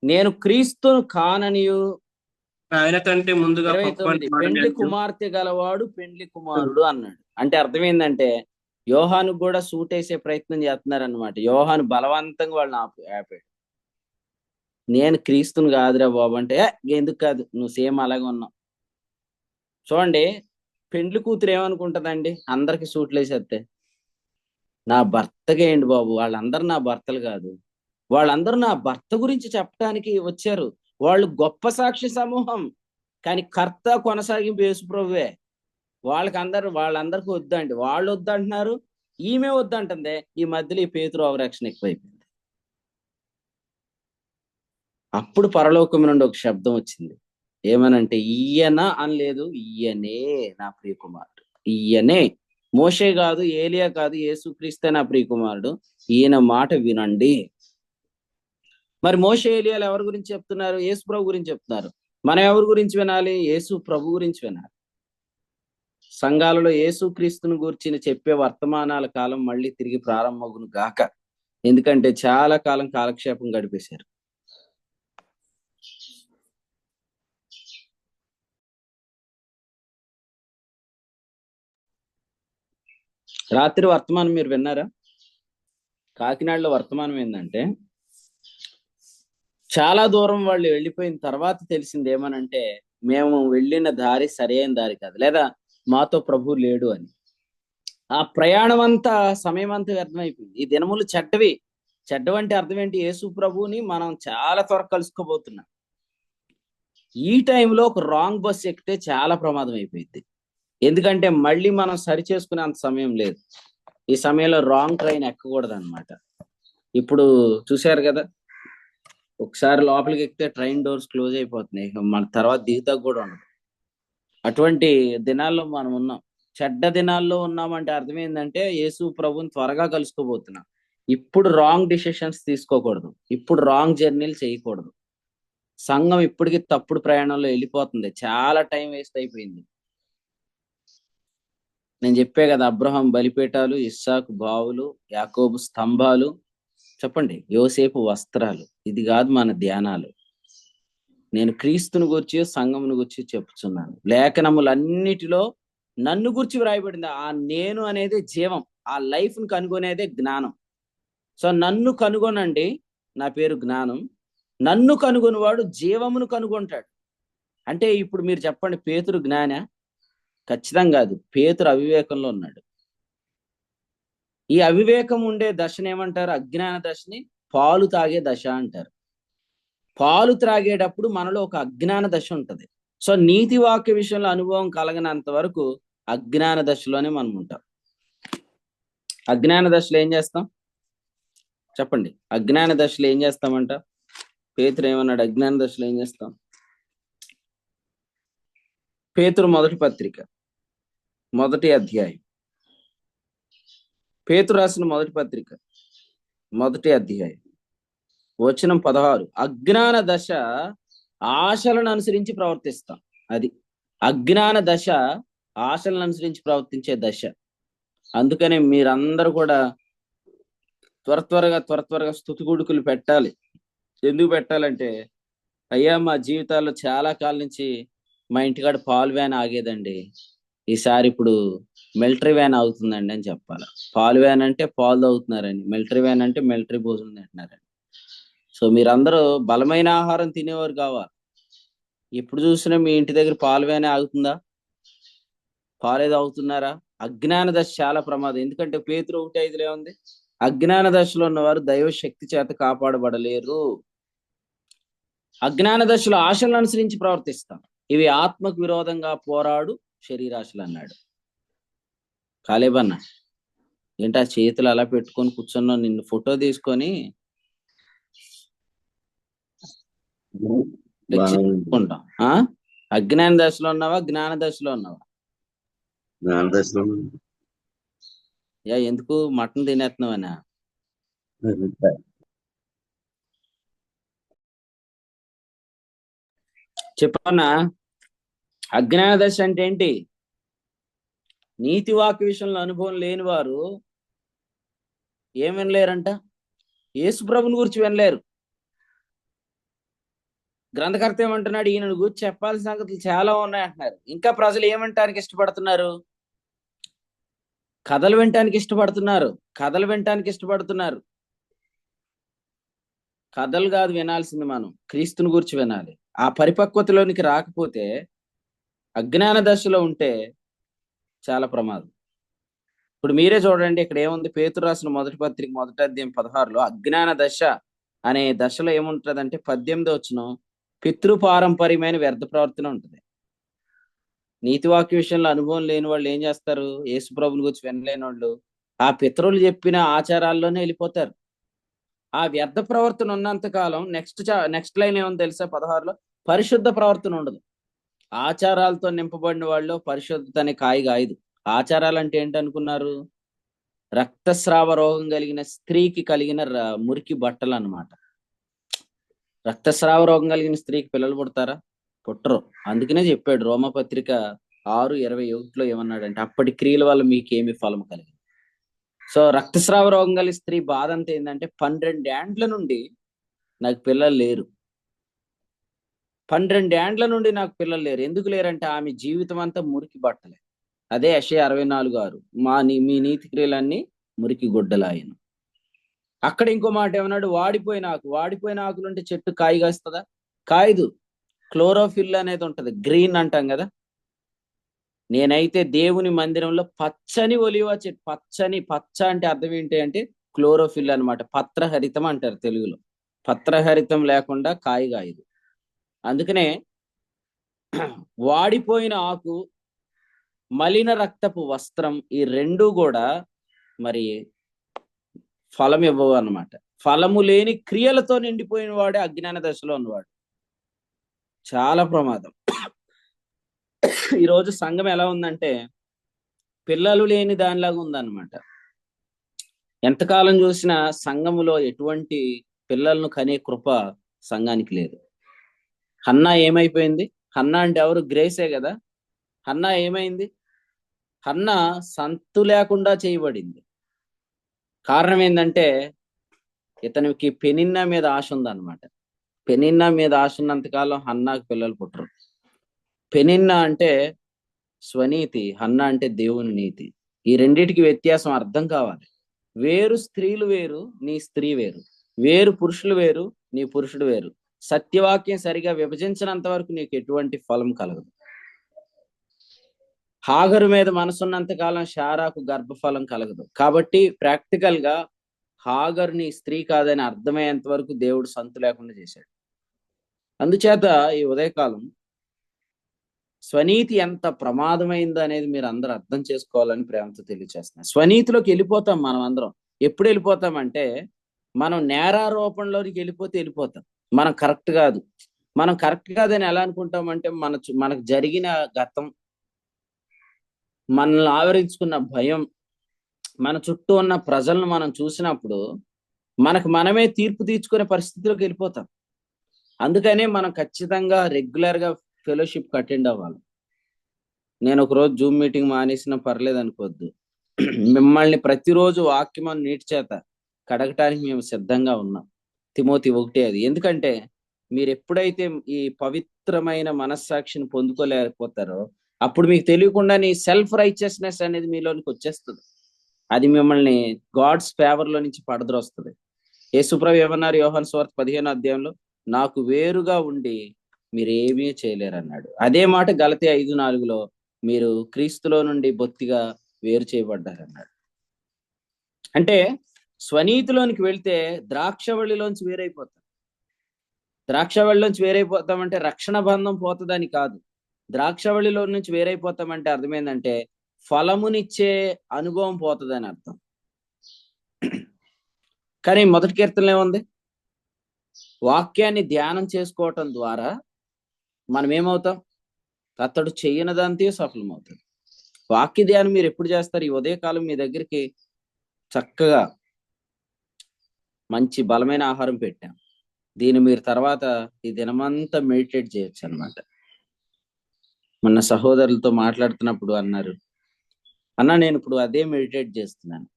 నేను క్రీస్తును కాననియు ఆయన కంటే ముందుగా 29 పెండ్లి కుమార్తె గలవాడు పెండ్లి కుమారుడు అన్నాడు. అంటే అర్థం ఏంటంటే, యోహాను కూడా సూట్ వేసే ప్రయత్నం చేస్తున్నారు అనమాట. యోహాను బలవంతంగా వాళ్ళని ఆపాడు. నేను క్రీస్తుని కాదురా బాబు అంటే, ఎందుకు కాదు, నువ్వు సేమ్ అలాగే ఉన్నావు. చూడండి, పెండ్లి కూతురు ఏమనుకుంటదండి? అందరికి సూట్లు వేసేస్తే, నా భర్తగా ఏంటి బాబు, వాళ్ళందరూ నా భర్తలు కాదు, వాళ్ళందరూ నా భర్త గురించి చెప్పడానికి వచ్చారు, వాళ్ళు గొప్ప సాక్షి సమూహం, కానీ కర్త కొనసాగింపు యేసు ప్రభువే. వాళ్ళందరికీ వద్దండి, వాళ్ళు వద్దంటున్నారు, ఈమె వద్దంటుంది. ఈ మధ్యలో ఈ పేతురు అవరక్షణ ఎక్కువైపోయింది. అప్పుడు పరలోకం నుండి ఒక శబ్దం వచ్చింది. ఏమనంటే, ఈయన అనలేదు, ఈయనే నా ప్రియకుమారుడు, ఈయనే. మోషే కాదు, ఏలియా కాదు, యేసుక్రీస్తే నా ప్రియకుమారుడు, ఈయన మాట వినండి. మరి మోషే ఏలియాలు ఎవరి గురించి చెప్తున్నారు? యేసు ప్రభు గురించి చెప్తున్నారు. మనం ఎవరి గురించి వినాలి? యేసు ప్రభు గురించి వినాలి. సంఘాలలో యేసుక్రీస్తుని గురించి చెప్పే వర్తమానాల కాలం మళ్ళీ తిరిగి ప్రారంభమగును గాక. ఎందుకంటే చాలా కాలం కాలక్షేపం గడిపేశారు. రాత్రి వర్తమానం మీరు విన్నారా? కాకినాడలో వర్తమానం ఏంటంటే, చాలా దూరం వాళ్ళు వెళ్ళిపోయిన తర్వాత తెలిసింది ఏమనంటే, మేము వెళ్ళిన దారి సరైన దారి కాదు, లేదా మాతో ప్రభు లేడు అని. ఆ ప్రయాణం అంతా, సమయం అంతా వ్యర్థమైపోయింది. ఈ దినములు చెడ్డవి. చెడ్డవంటే అర్థం ఏంటి? యేసు ప్రభుని మనం చాలా త్వరగా కలుసుకోబోతున్నాం. ఈ టైంలో ఒక రాంగ్ బస్ ఎక్కితే చాలా ప్రమాదం అయిపోయింది. ఎందుకంటే మళ్ళీ మనం సరి చేసుకునే అంత సమయం లేదు. ఈ సమయంలో రాంగ్ ట్రైన్ ఎక్కకూడదు అనమాట. ఇప్పుడు చూశారు కదా, ఒకసారి లోపలికి ఎక్కితే ట్రైన్ డోర్స్ క్లోజ్ అయిపోతున్నాయి, మన తర్వాత దిగుతా కూడా ఉండదు. అటువంటి దినాల్లో మనం ఉన్నాం. చెడ్డ దినాల్లో ఉన్నామంటే అర్థం ఏంటంటే, యేసు ప్రభుని త్వరగా కలుసుకోబోతున్నాం. ఇప్పుడు రాంగ్ డిసిషన్స్ తీసుకోకూడదు, ఇప్పుడు రాంగ్ జర్నీలు చేయకూడదు. సంఘం ఇప్పటికీ తప్పుడు ప్రయాణంలో వెళ్ళిపోతుంది. చాలా టైం వేస్ట్ అయిపోయింది. నేను చెప్పే కదా, అబ్రహాం బలిపీఠాలు, ఇస్సాకు బావులు, యాకోబు స్తంభాలు, చెప్పండి యోసేపు వస్త్రాలు. ఇది కాదు మన ధ్యానాలు. నేను క్రీస్తుని గురించి, సంఘమును గురించి చెప్తున్నాను. లేఖనములన్నిటిలో నన్ను గురించి వ్రాయబడింది. ఆ నేను అనేది జీవం, ఆ లైఫ్ ను కనుగొనేదే జ్ఞానం. సో నన్ను కనుగొనండి, నా పేరు జ్ఞానం. నన్ను కనుగొనివాడు జీవమును కనుగొంటాడు. అంటే ఇప్పుడు మీరు చెప్పండి, పేతురు జ్ఞానా? ఖచ్చితంగా కాదు. పేతురు అవివేకంలో ఉన్నాడు. ఈ అవివేకం ఉండే దశని ఏమంటారు? అజ్ఞాన దశని పాలు తాగే దశ అంటారు. పాలు త్రాగేటప్పుడు మనలో ఒక అజ్ఞాన దశ ఉంటది. సో నీతి వాక్య విషయంలో అనుభవం కలగనంత వరకు అజ్ఞాన దశలోనే మనం ఉంటాం. అజ్ఞాన దశలో ఏం చేస్తాం చెప్పండి? అజ్ఞాన దశలో ఏం చేస్తామంట? పేతురు ఏమన్నాడు? అజ్ఞాన దశలో ఏం చేస్తాం? పేతురు మొదటి పత్రిక మొదటి అధ్యాయం. పేతురు రాసిన మొదటి పత్రిక మొదటి అధ్యాయం వచనం 16. అజ్ఞాన దశ ఆశలను అనుసరించి ప్రవర్తిస్తాం. అది అజ్ఞాన దశ ఆశలను అనుసరించి ప్రవర్తించే దశ. అందుకనే మీరందరూ కూడా త్వర త్వరగా స్తుతిగుడుకులు పెట్టాలి. ఎందుకు పెట్టాలంటే, అయ్యా మా జీవితాల్లో చాలా కాలం నుంచి మా ఇంటికాడ పాలు వ్యాన్ ఆగేదండి, ఈసారి ఇప్పుడు మిలిటరీ వ్యాన్ అవుతుందండి అని చెప్పాలి. పాలు వ్యాన్ అంటే పాలు తాగుతున్నారని, మిలిటరీ వ్యాన్ అంటే మిలిటరీ భోజనం తింటున్నారని. సో మీరందరూ బలమైన ఆహారం తినేవారు కావాలి. ఎప్పుడు చూసినా మీ ఇంటి దగ్గర పాలు వ్యానే ఆగుతుందా? పాలే తాగుతున్నారా? అజ్ఞాన దశ చాలా ప్రమాదం. ఎందుకంటే పేతురు 1:5 ఉంది, అజ్ఞాన దశలో ఉన్నవారు దైవ శక్తి చేత కాపాడబడలేరు. అజ్ఞాన దశలో ఆశలను అనుసరించి ప్రవర్తిస్తాం. ఇవి ఆత్మకు విరోధంగా పోరాడు శరీరాశలు అన్నాడు. కాలేబన్న ఏంటి ఆ చేతులు అలా పెట్టుకొని కూర్చున్నావు? నిన్ను ఫోటో తీసుకొని చేసుకుంటాం. అజ్ఞాన దశలో ఉన్నావా, జ్ఞాన దశలో ఉన్నావా? ఎందుకు మటన్ తినేస్తున్నావనా? చెప్పన్నా, అజ్ఞాన దశ అంటే ఏంటి? నీతి వాక్య విషయంలో అనుభవం లేని వారు ఏం వినలేరంట? యేసు ప్రభుని గురించి వినలేరు. గ్రంథకర్త ఏమంటున్నాడు? ఈయనను గురించి చెప్పాల్సిన సంగతులు చాలా ఉన్నాయి అంటున్నారు. ఇంకా ప్రజలు ఏమంటానికి ఇష్టపడుతున్నారు? కథలు వినటానికి ఇష్టపడుతున్నారు. కథలు కాదు వినాల్సింది, మనం క్రీస్తుని గురించి వినాలి. ఆ పరిపక్వతలోనికి రాకపోతే, అజ్ఞాన దశలో ఉంటే చాలా ప్రమాదం. ఇప్పుడు మీరే చూడండి, ఇక్కడ ఏముంది? పేతురు రాసిన మొదటి పత్రిక మొదటి అధ్యాయం 16లో అజ్ఞాన దశ అనే దశలో ఏముంటదంటే 18వ వచనం, పితృపారంపర్యమైన వ్యర్థ ప్రవర్తన ఉంటుంది. నీతివాక్య విషయంలో అనుభవం లేని వాళ్ళు ఏం చేస్తారు? యేసు ప్రభుని గురించి వినలేని వాళ్ళు ఆ పితరులు చెప్పిన ఆచారాల్లోనే వెళ్ళిపోతారు. ఆ వ్యర్థ ప్రవర్తన ఉన్నంత కాలం నెక్స్ట్ లైన్ ఏముంది తెలుసా? 16లో పరిశుద్ధ ప్రవర్తన ఉండదు. ఆచారాలతో నింపబడిన వాళ్ళు పరిశుద్ధత అనే కాయ కాయదు. ఆచారాలు అంటే ఏంటనుకున్నారు? రక్తస్రావ రోగం కలిగిన స్త్రీకి కలిగిన మురికి బట్టలు అన్నమాట. రక్తస్రావ రోగం కలిగిన స్త్రీకి పిల్లలు పుడతారా? పుట్టరు. అందుకనే చెప్పాడు రోమపత్రిక 6:21లో ఏమన్నాడంటే, అప్పటి క్రియల వల్ల మీకేమి ఫలం కలిగింది. సో రక్తస్రావ రోగం కలిగిన స్త్రీ బాధ అంతా ఏంటంటే, 12 ఏండ్ల నుండి నాకు పిల్లలు లేరు. 12 ఏండ్ల నుండి నాకు పిల్లలు లేరు. ఎందుకు లేరంటే ఆమె జీవితం అంతా మురికి బట్టలే. అదే యెషయా 64:6, మీ నీతి క్రియలన్నీ మురికి గుడ్డలాయను. అక్కడ ఇంకో మాట ఏమన్నాడు? వాడిపోయిన ఆకులుంటే చెట్టు కాయ కాస్తుందా? కాయదు. క్లోరోఫిల్ అనేది ఉంటది, గ్రీన్ అంటాం కదా. నేనైతే దేవుని మందిరంలో పచ్చని ఒలివ చెట్టు, పచ్చ అంటే అర్థం ఏంటి అంటే క్లోరోఫిల్ అన్నమాట. పత్రహరితం అంటారు తెలుగులో. పత్రహరితం లేకుండా కాయ కాయదు. అందుకనే వాడిపోయిన ఆకు, మలిన రక్తపు వస్త్రం, ఈ రెండు కూడా మరి ఫలం ఇవ్వవు అన్నమాట. ఫలము లేని క్రియలతో నిండిపోయిన వాడే అజ్ఞాన దశలో ఉన్నవాడు. చాలా ప్రమాదం. ఈరోజు సంఘం ఎలా ఉందంటే పిల్లలు లేని దానిలాగా ఉందన్నమాట. ఎంతకాలం చూసినా సంఘములో ఎటువంటి పిల్లలను కనే కృప సంఘానికి లేదు. హన్నా ఏమైపోయింది? హన్నా అంటే ఎవరు? గ్రేసే కదా. హన్నా ఏమైంది? హన్నా సంతు లేకుండా చేయబడింది. కారణం ఏంటంటే ఇతనికి పెనిన్నా మీద ఆశ ఉందన్నమాట. పెనిన్నా మీద ఆశ ఉన్నంతకాలం హన్నాకు పిల్లలు పుట్టరు. పెనిన్నా అంటే స్వనీతి, హన్నా అంటే దేవుని నీతి. ఈ రెండిటికి వ్యత్యాసం అర్థం కావాలి. వేరు స్త్రీలు వేరు, నీ స్త్రీ వేరు. వేరు పురుషులు వేరు, నీ పురుషుడు వేరు. సత్యవాక్యం సరిగా విభజించినంత వరకు నీకు ఎటువంటి ఫలం కలగదు. హాగరు మీద మనసున్నంత కాలం శారాకు గర్భఫలం కలగదు. కాబట్టి ప్రాక్టికల్ గా హాగర్ని స్త్రీ కాదని అర్థమయ్యేంత వరకు దేవుడు సంతు లేకుండా చేశాడు. అందుచేత ఈ ఉదయకాలం స్వనీతి ఎంత ప్రమాదమైందో అనేది మీరు అందరూ అర్థం చేసుకోవాలని ప్రేమతో తెలియజేస్తున్నాను. స్వనీతిలోకి వెళ్ళిపోతాం మనం అందరం. ఎప్పుడు వెళ్ళిపోతామంటే, మనం నేరారోపణలోకి వెళ్ళిపోతాం. మనం కరెక్ట్ కాదు, మనం కరెక్ట్ కాదని ఎలా అనుకుంటామంటే మనకు జరిగిన గతం, మనల్ని ఆవరించుకున్న భయం, మన చుట్టూ ఉన్న ప్రజలను మనం చూసినప్పుడు మనకు మనమే తీర్పు తీర్చుకునే పరిస్థితిలోకి వెళ్ళిపోతాం. అందుకనే మనం ఖచ్చితంగా రెగ్యులర్ గా ఫెలోషిప్ అటెండ్ అవ్వాలి. నేను ఒకరోజు జూమ్ మీటింగ్ మానేసినా పర్లేదు అనుకోవద్దు. మిమ్మల్ని ప్రతిరోజు వాక్యం నీటి చేత కడగటానికి మేము సిద్ధంగా ఉన్నాం. తిమోతి 1 అది. ఎందుకంటే మీరు ఎప్పుడైతే ఈ పవిత్రమైన మనస్సాక్షిని పొందుకోలేకపోతారో అప్పుడు మీకు తెలియకుండా నీ సెల్ఫ్ రైచియస్నెస్ అనేది మీలోనికి వచ్చేస్తుంది. అది మిమ్మల్ని గాడ్స్ ఫేవర్ లో నుంచి పడద్రోస్తుంది. యేసుప్రభు ఏమన్నారు యోహాను సువార్త 15వ అధ్యాయంలో? నాకు వేరుగా ఉండి మీరు ఏమీ చేయలేరు అన్నాడు. అదే మాట గలతీ 5:4లో మీరు క్రీస్తులో నుండి బొత్తిగా వేరు చేయబడ్డారన్నాడు. అంటే స్వనీతిలోనికి వెళ్తే ద్రాక్షవల్లిలోంచి వేరైపోతాం. ద్రాక్షవల్లిలోంచి వేరైపోతామంటే రక్షణ బంధం పోతుందని కాదు. ద్రాక్షవల్లిలో నుంచి వేరైపోతామంటే అర్థమైందంటే ఫలమునిచ్చే అనుభవం పోతుందని అర్థం. కానీ మొదటి కీర్తనలో ఏముంది? వాక్యాన్ని ధ్యానం చేసుకోవటం ద్వారా మనం ఏమవుతాం? అతడు చెయ్యనదంతే సఫలమవుతుంది. వాక్య ధ్యానం మీరు ఎప్పుడు చేస్తారు? ఈ ఉదయకాలం మీ దగ్గరికి చక్కగా మంచి బలమైన ఆహారం పెట్టాం. దీన్ని మీరు తర్వాత ఈ దినమంతా మెడిటేట్ చేయొచ్చు అన్నమాట. మొన్న సహోదరులతో మాట్లాడుతున్నప్పుడు అన్నారు, అన్న నేను ఇప్పుడు అదే మెడిటేట్ చేస్తున్నాను.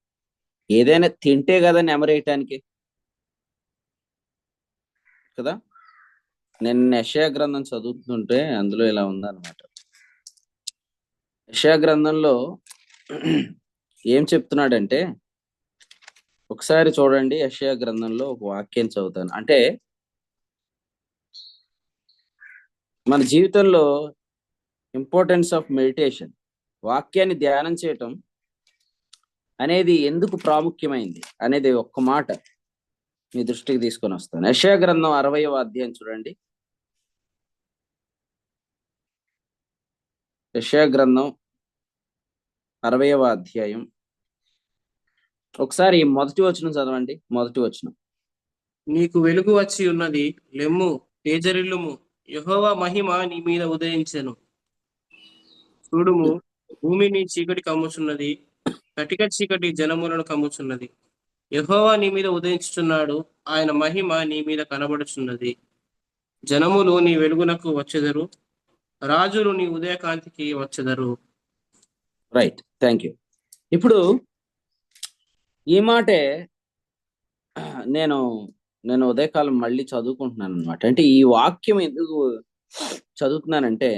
ఏదైనా తింటే కదా నెమరేయటానికి కదా. నేను యెషయా గ్రంథం చదువుతుంటే అందులో ఇలా ఉందన్నమాట. యెషయా గ్రంథంలో ఏం చెప్తున్నాడంటే ఒకసారి చూడండి. యెషయా గ్రంథంలో ఒక వాక్యం చదువుతాను. అంటే మన జీవితంలో ఇంపార్టెన్స్ ఆఫ్ మెడిటేషన్, వాక్యాన్ని ధ్యానం చేయటం అనేది ఎందుకు ప్రాముఖ్యమైంది అనేది ఒక్క మాట మీ దృష్టికి తీసుకొని వస్తాను. యెషయా గ్రంథం 60వ అధ్యాయం చూడండి. యెషయా గ్రంథం 60వ అధ్యాయం ఒకసారి మొదటి వచనం చదవండి. మొదటి వచనం. నీకు వెలుగు వచ్చి ఉన్నది, లెమ్ము, తేజరిల్లుము, యెహోవా మహిమ నీ మీద ఉదయించెను. చూడుము, భూమి నీ చీకటి కమ్ముచున్నది, కటిక చీకటి జనములను కమ్ముచున్నది. యెహోవా నీ మీద ఉదయించుచున్నాడు, ఆయన మహిమ నీ మీద కనబడుచున్నది. జనములు నీ వెలుగునకు వచ్చెదరు, రాజులు నీ ఉదయకాంతికి వచ్చెదరు. Right, thank you. ఇప్పుడు ఈ మాటే నేను ఉదయకాలం మళ్ళీ చదువుకుంటున్నాను అనమాట. అంటే ఈ వాక్యం ఎందుకు చదువుతున్నానంటే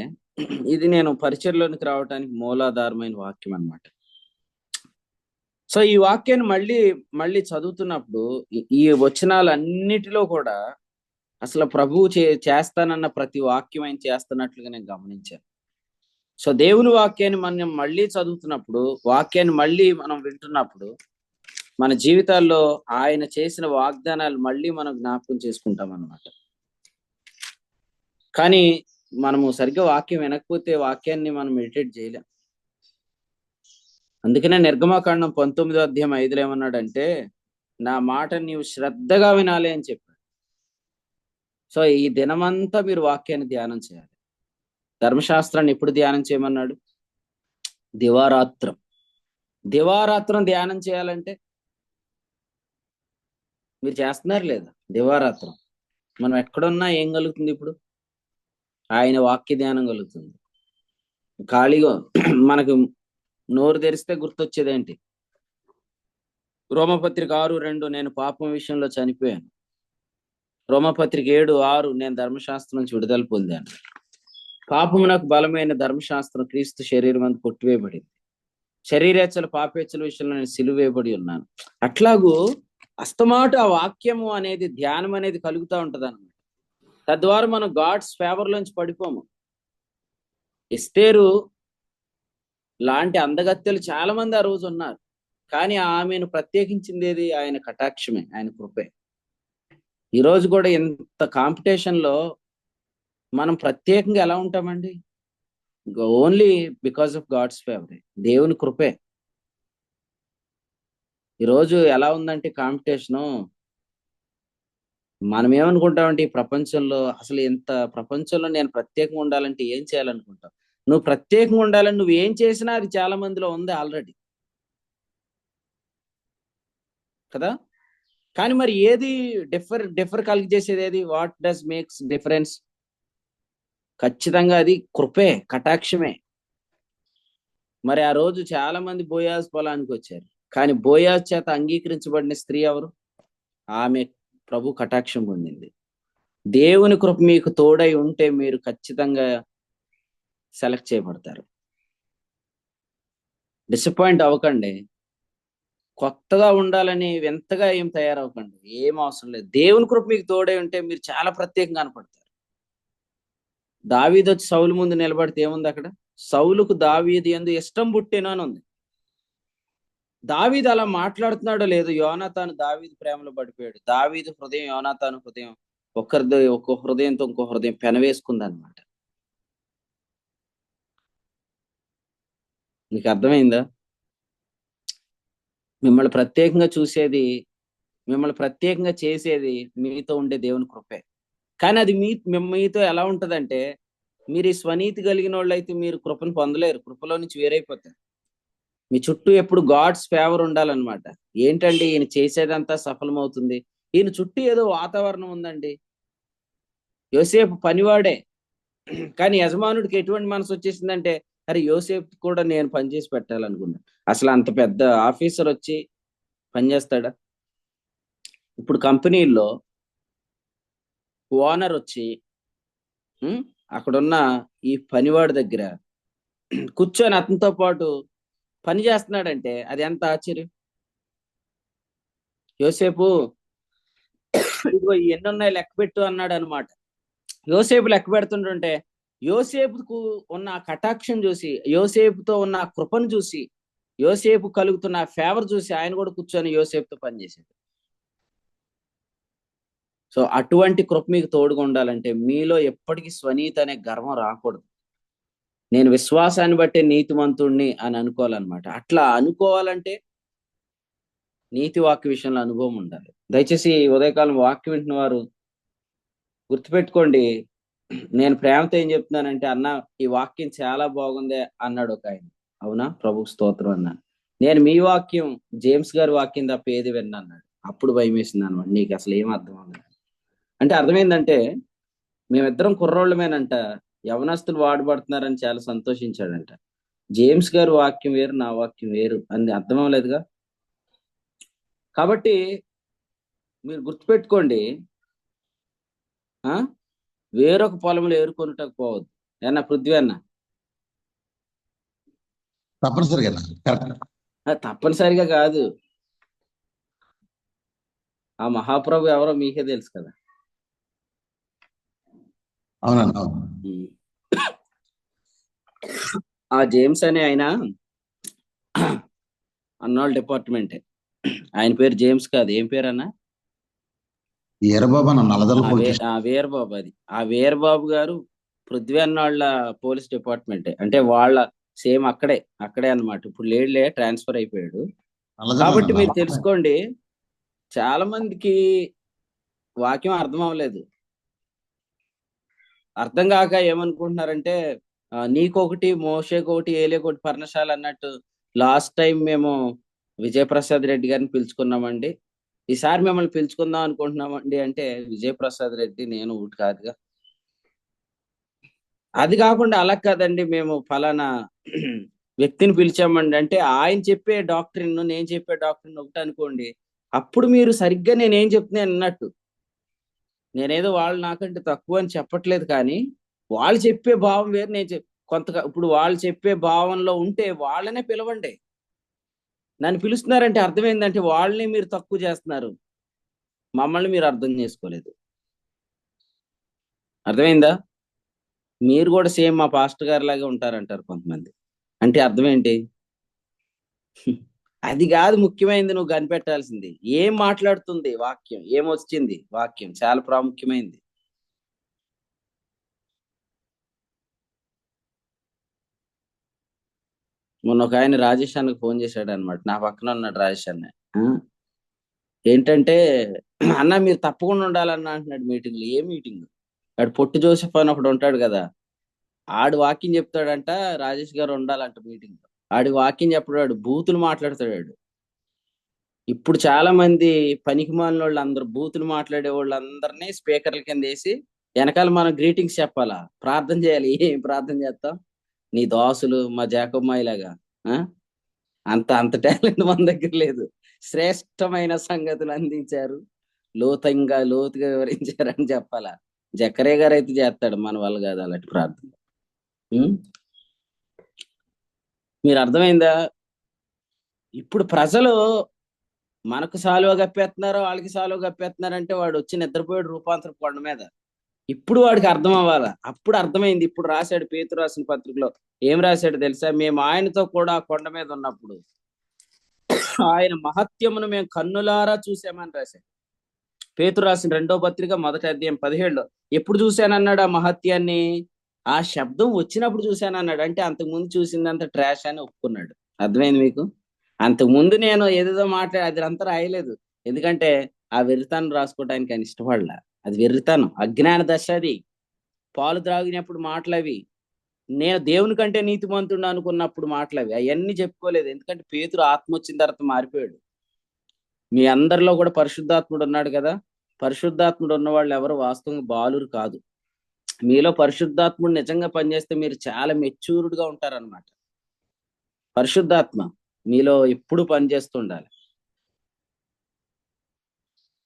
ఇది నేను పరిచర్లోనికి రావడానికి మూలాధారమైన వాక్యం అన్నమాట. సో ఈ వాక్యాన్ని మళ్ళీ చదువుతున్నప్పుడు ఈ వచనాలన్నిటిలో కూడా అసలు ప్రభువు చేస్తానన్న ప్రతి వాక్యం ఆయన చేస్తున్నట్లుగా నేను గమనించాను. సో దేవుని వాక్యాన్ని మనం మళ్ళీ చదువుతున్నప్పుడు, వాక్యాన్ని మళ్ళీ మనం వింటున్నప్పుడు మన జీవితాల్లో ఆయన చేసిన వాగ్దానాలు మళ్ళీ మనం జ్ఞాపకం చేసుకుంటాం అన్నమాట. కానీ మనము సరిగ్గా వాక్యం వినకపోతే వాక్యాన్ని మనం మెడిటేట్ చేయలేం. అందుకనే నిర్గమాకాండం 19వ అధ్యాయం 5లో ఏమన్నాడంటే నా మాట నీవు శ్రద్ధగా వినాలి అని చెప్పాడు. సో ఈ దినమంతా మీరు వాక్యాన్ని ధ్యానం చేయాలి. ధర్మశాస్త్రాన్ని ఎప్పుడు ధ్యానం చేయమన్నాడు? దివారాత్రం ధ్యానం చేయాలంటే మీరు చేస్తున్నారు లేదా? దివారాత్రం మనం ఎక్కడున్నా ఏం కలుగుతుంది? ఇప్పుడు ఆయన వాక్య ధ్యానం కలుగుతుంది. ఖాళీగా మనకు నోరు తెరిస్తే గుర్తొచ్చేదేంటి? రోమపత్రిక 6:2 నేను పాపం విషయంలో చనిపోయాను. రోమపత్రిక 7:6 నేను ధర్మశాస్త్రం నుంచి విడుదల పొందాను. పాపము నాకు బలమైన ధర్మశాస్త్రం క్రీస్తు శరీరం అంతా కొట్టివేయబడింది. శరీరేచ్చల పాపేచ్చల విషయంలో నేను సిలువేయబడి ఉన్నాను. అట్లాగూ అస్తమాట ఆ వాక్యము అనేది ధ్యానం అనేది కలుగుతూ ఉంటది అన్నమాట. తద్వారా మనం గాడ్స్ ఫేవర్ లోంచి పడిపోము. ఎస్తేరు లాంటి అందగత్తెలు చాలా మంది ఆ రోజు ఉన్నారు. కానీ ఆమెను ప్రత్యేకించింది ఏది? ఆయన కటాక్షమే, ఆయన కృపే. ఈరోజు కూడా ఇంత కాంపిటీషన్ లో మనం ప్రత్యేకంగా ఎలా ఉంటామండి? Only because of God's favour, దేవుని కృపే. ఈరోజు ఎలా ఉందంటే కాంపిటీషను, మనం ఏమనుకుంటామంటే ఈ ప్రపంచంలో అసలు ప్రపంచంలో నేను ప్రత్యేకంగా ఉండాలంటే ఏం చేయాలనుకుంటావు? నువ్వు ప్రత్యేకంగా ఉండాలని నువ్వు ఏం చేసినా అది చాలా మందిలో ఉంది ఆల్రెడీ కదా. కానీ మరి ఏది డిఫర్ కలిగజేసేది ఏది? What does makes difference? ఖచ్చితంగా అది కృపే, కటాక్షమే. మరి ఆ రోజు చాలా మంది బోయాజ్ పొలానికి వచ్చారు, కానీ బోయాజ్ చేత అంగీకరించబడిన స్త్రీ ఎవరు? ఆమె ప్రభు కటాక్షం పొందింది. దేవుని కృప మీకు తోడై ఉంటే మీరు ఖచ్చితంగా సెలెక్ట్ చేయబడతారు. డిసప్పాయింట్ అవ్వకండి. కొత్తగా ఉండాలని వింతగా ఏం తయారవ్వకండి, ఏం అవసరం లేదు. దేవుని కృప మీకు తోడై ఉంటే మీరు చాలా ప్రత్యేకంగా కనపడతారు. దావీదు వచ్చి సౌలు ముందు నిలబడితే ఏముంది అక్కడ? సౌలుకు దావీదు యందు ఇష్టం పుట్టెను అని ఉంది. దావీదు అలా మాట్లాడుతున్నాడో లేదు, యోనాతాను దావీదు ప్రేమలో పడిపోయాడు. దావీదు హృదయం యోనాతాను హృదయం ఒక్క హృదయంతో ఇంకో హృదయం పెనవేసుకుంది అనమాట. నీకు అర్థమైందా? మిమ్మల్ని ప్రత్యేకంగా చూసేది, మిమ్మల్ని ప్రత్యేకంగా చేసేది మీతో ఉండే దేవుని కృపే. కానీ అది మీతో ఎలా ఉంటదంటే, మీరు ఈ స్వనీతి కలిగిన వాళ్ళు అయితే మీరు కృపను పొందలేరు, కృపలో నుంచి వేరైపోతారు. మీ చుట్టూ ఎప్పుడు గాడ్స్ ఫేవర్ ఉండాలన్నమాట. ఏంటండి ఈయన చేసేదంతా సఫలమవుతుంది, ఈయన చుట్టూ ఏదో వాతావరణం ఉందండి. యోసేపు పనివాడే, కానీ యజమానుడికి ఎటువంటి మనసు వచ్చేసిందంటే, అరే యోసేపు కూడా నేను పనిచేసి పెట్టాలనుకున్నా. అసలు అంత పెద్ద ఆఫీసర్ వచ్చి పనిచేస్తాడా? ఇప్పుడు కంపెనీల్లో ఓనర్ వచ్చి అక్కడున్న ఈ పనివాడి దగ్గర కూర్చొని అతనితో పాటు పని చేస్తున్నాడంటే అది ఎంత ఆశ్చర్యం. యోసేపు ఇదిగో ఎన్ని ఉన్నాయి లెక్క పెట్టు అన్నాడు అనమాట. యోసేపు లెక్క పెడుతుంటుంటే యోసేపుకు ఉన్న కటాక్షం చూసి, యోసేపుతో ఉన్న కృపను చూసి, యోసేపు కలుగుతున్న ఫేవర్ చూసి ఆయన కూడా కూర్చొని యోసేపుతో పనిచేసాడు. సో అటువంటి కృప మీకు తోడుగా ఉండాలంటే మీలో ఎప్పటికీ స్వనీతి అనే గర్వం రాకూడదు. నేను విశ్వాసాన్ని బట్టే నీతిమంతుణ్ణి అని అనుకోవాలన్నమాట. అట్లా అనుకోవాలంటే నీతి వాక్య విషయంలో అనుభవం ఉండాలి. దయచేసి ఉదయకాలం వాక్యం వింటున్న వారు గుర్తుపెట్టుకోండి. నేను ప్రేమతో ఏం చెప్తున్నానంటే, అన్న ఈ వాక్యం చాలా బాగుంది అన్నాడు ఒక ఆయన. అవునా, ప్రభు స్తోత్రం అన్నా. నేను మీ వాక్యం జేమ్స్ గారి వాక్యం తప్ప ఏది విన్నా అన్నాడు. అప్పుడు భయం వేసింది అనమాట, నీకు అసలు ఏం అర్థం అవ్వదు అంటే. అర్థమైందంటే మేమిద్దరం కుర్రోళ్ళమేనంట, యవనస్తులు వాడబడుతున్నారని చాలా సంతోషించాడంట. జేమ్స్ గారి వాక్యం వేరు, నా వాక్యం వేరు అని అర్థం అవ్వలేదుగా. కాబట్టి మీరు గుర్తుపెట్టుకోండి, వేరొక పొలంలో ఏరుకొనుటకు పోవద్దు. ఏమన్నా పృథ్వీ అన్న? తప్పనిసరిగా కాదు. ఆ మహాప్రభు ఎవరో మీకే తెలుసు కదా. ఆ జేమ్స్ అనే ఆయన అన్నాళ్ళ డిపార్ట్మెంటే. ఆయన పేరు జేమ్స్ కాదు, ఏం పేరు అన్న? వీరబాబు. అది ఆ వీరబాబు గారు పృథ్వీ అన్నాళ్ళ పోలీస్ డిపార్ట్మెంటే. అంటే వాళ్ళ సేమ్ అక్కడే అన్నమాట. ఇప్పుడు లేడులే, ట్రాన్స్ఫర్ అయిపోయాడు. కాబట్టి మీరు తెలుసుకోండి, చాలా మందికి వాక్యం అర్థం అవ్వలేదు. అర్థం కాక ఏమనుకుంటున్నారంటే, నీకొకటి మోషేకొకటి ఏలేకొకటి పర్ణశాల అన్నట్టు. లాస్ట్ టైం మేము విజయప్రసాద్ రెడ్డి గారిని పిలుచుకున్నామండి, ఈసారి మిమ్మల్ని పిలుచుకుందాం అనుకుంటున్నామండి అంటే, విజయప్రసాద్ రెడ్డి నేను ఒకటి కాదుగా. అది కాకుండా అలా కాదండి, మేము ఫలానా వ్యక్తిని పిలిచామండి అంటే, ఆయన చెప్పే డాక్టరీన్ నేను చెప్పే డాక్టరీన్ ఒకటి అనుకోండి. అప్పుడు మీరు సరిగ్గా నేనేం చెప్తున్నాను అన్నట్టు. నేనేదో వాళ్ళు నాకంటే తక్కువ అని చెప్పట్లేదు, కానీ వాళ్ళు చెప్పే భావం వేరు, నేను కొంతగా. ఇప్పుడు వాళ్ళు చెప్పే భావంలో ఉంటే వాళ్ళనే పిలవండి. నన్ను పిలుస్తున్నారంటే అర్థం ఏంటంటే వాళ్ళని మీరు తక్కువ చేస్తున్నారు, మమ్మల్ని మీరు అర్థం చేసుకోలేదు. అర్థమైందా? మీరు కూడా సేమ్ మా పాస్టర్ గారి లాగే ఉంటారంటారు కొంతమంది. అంటే అర్థం ఏంటి? అది కాదు ముఖ్యమైనది, నువ్వు కనిపెట్టాల్సింది ఏం మాట్లాడుతుంది వాక్యం, ఏమొచ్చింది వాక్యం, చాలా ప్రాముఖ్యమైనది. మొన్న ఒక ఆయన రాజేష్ అన్నకు ఫోన్ చేశాడు అనమాట. నా పక్కన ఉన్నాడు రాజేష్ అన్న. ఏంటంటే అన్న మీరు తప్పకుండా ఉండాలన్న అంటున్నాడు మీటింగ్లో. ఏ మీటింగ్? వాడు పొట్టు జోసెఫ్ అని ఒకడు ఉంటాడు కదా, ఆడు వాక్యం చెప్తాడంట, రాజేష్ గారు ఉండాలంట మీటింగ్ లో. ఆడి వాక్యం చెప్పడాడు, బూతులు మాట్లాడతాడు. ఇప్పుడు చాలా మంది పనికి మాలిన వాళ్ళు అందరు బూతులు మాట్లాడే వాళ్ళందరినీ స్పీకర్ల కింద వేసి వెనకాల మనం గ్రీటింగ్స్ చెప్పాలా, ప్రార్థన చేయాలి. ఏం ప్రార్థన చేస్తాం? నీ దోసులు మా జాకమ్మాయిలాగా అంత అంత టాలెంట్ మన దగ్గర లేదు. శ్రేష్టమైన సంగతులు అందించారు, లోతుగా వివరించారని చెప్పాలా. జకరే గారు అయితే చేస్తాడు, మన వల్ల కాదు అలాంటి ప్రార్థన. మీరు అర్థమైందా? ఇప్పుడు ప్రజలు మనకు సాలువ కప్పేస్తున్నారు, వాళ్ళకి సాలువ కప్పేస్తున్నారంటే వాడు వచ్చి నిద్రపోయాడు రూపాంతర కొండ మీద. ఇప్పుడు వాడికి అర్థం అవ్వాలా. అప్పుడు అర్థమైంది. ఇప్పుడు రాశాడు, పేతురు రాసిన పత్రికలో ఏం రాశాడు తెలుసా? మేము ఆయనతో కూడా ఆ కొండ మీద ఉన్నప్పుడు ఆయన మహత్యమును మేము కన్నులారా చూసామని రాశాడు. పేతురు రాసిన 2వ పత్రిక 1వ అధ్యాయం 17లో ఎప్పుడు చూశానన్నాడు ఆ మహత్యాన్ని? ఆ శబ్దం వచ్చినప్పుడు చూశానన్నాడు. అంటే అంతకుముందు చూసిందంత ట్రాష్ అని ఒప్పుకున్నాడు. అర్థమైంది మీకు? అంతకుముందు నేను ఏదేదో అది అంతా రాయలేదు. ఎందుకంటే ఆ వెర్రితనం రాసుకోవడానికి ఆయన ఇష్టపడలా. అది వెర్రితనం, అజ్ఞాన దశ. అది పాలు త్రాగినప్పుడు మాటలవి. నేను దేవుని కంటే నీతిమంతుడు అనుకున్నప్పుడు మాటలవి. అవన్నీ చెప్పుకోలేదు. ఎందుకంటే పేతురు ఆత్మ వచ్చిన తర్వాత మారిపోయాడు. మీ అందరిలో కూడా పరిశుద్ధాత్ముడు ఉన్నాడు కదా. పరిశుద్ధాత్ముడు ఉన్న వాళ్ళు ఎవరు వాస్తవంగా బాలురు కాదు. మీలో పరిశుద్ధాత్ముడు నిజంగా పనిచేస్తే మీరు చాలా మెచ్యూర్డ్ గా ఉంటారన్నమాట. పరిశుద్ధాత్మ మీలో ఎప్పుడు పనిచేస్తుండాలి.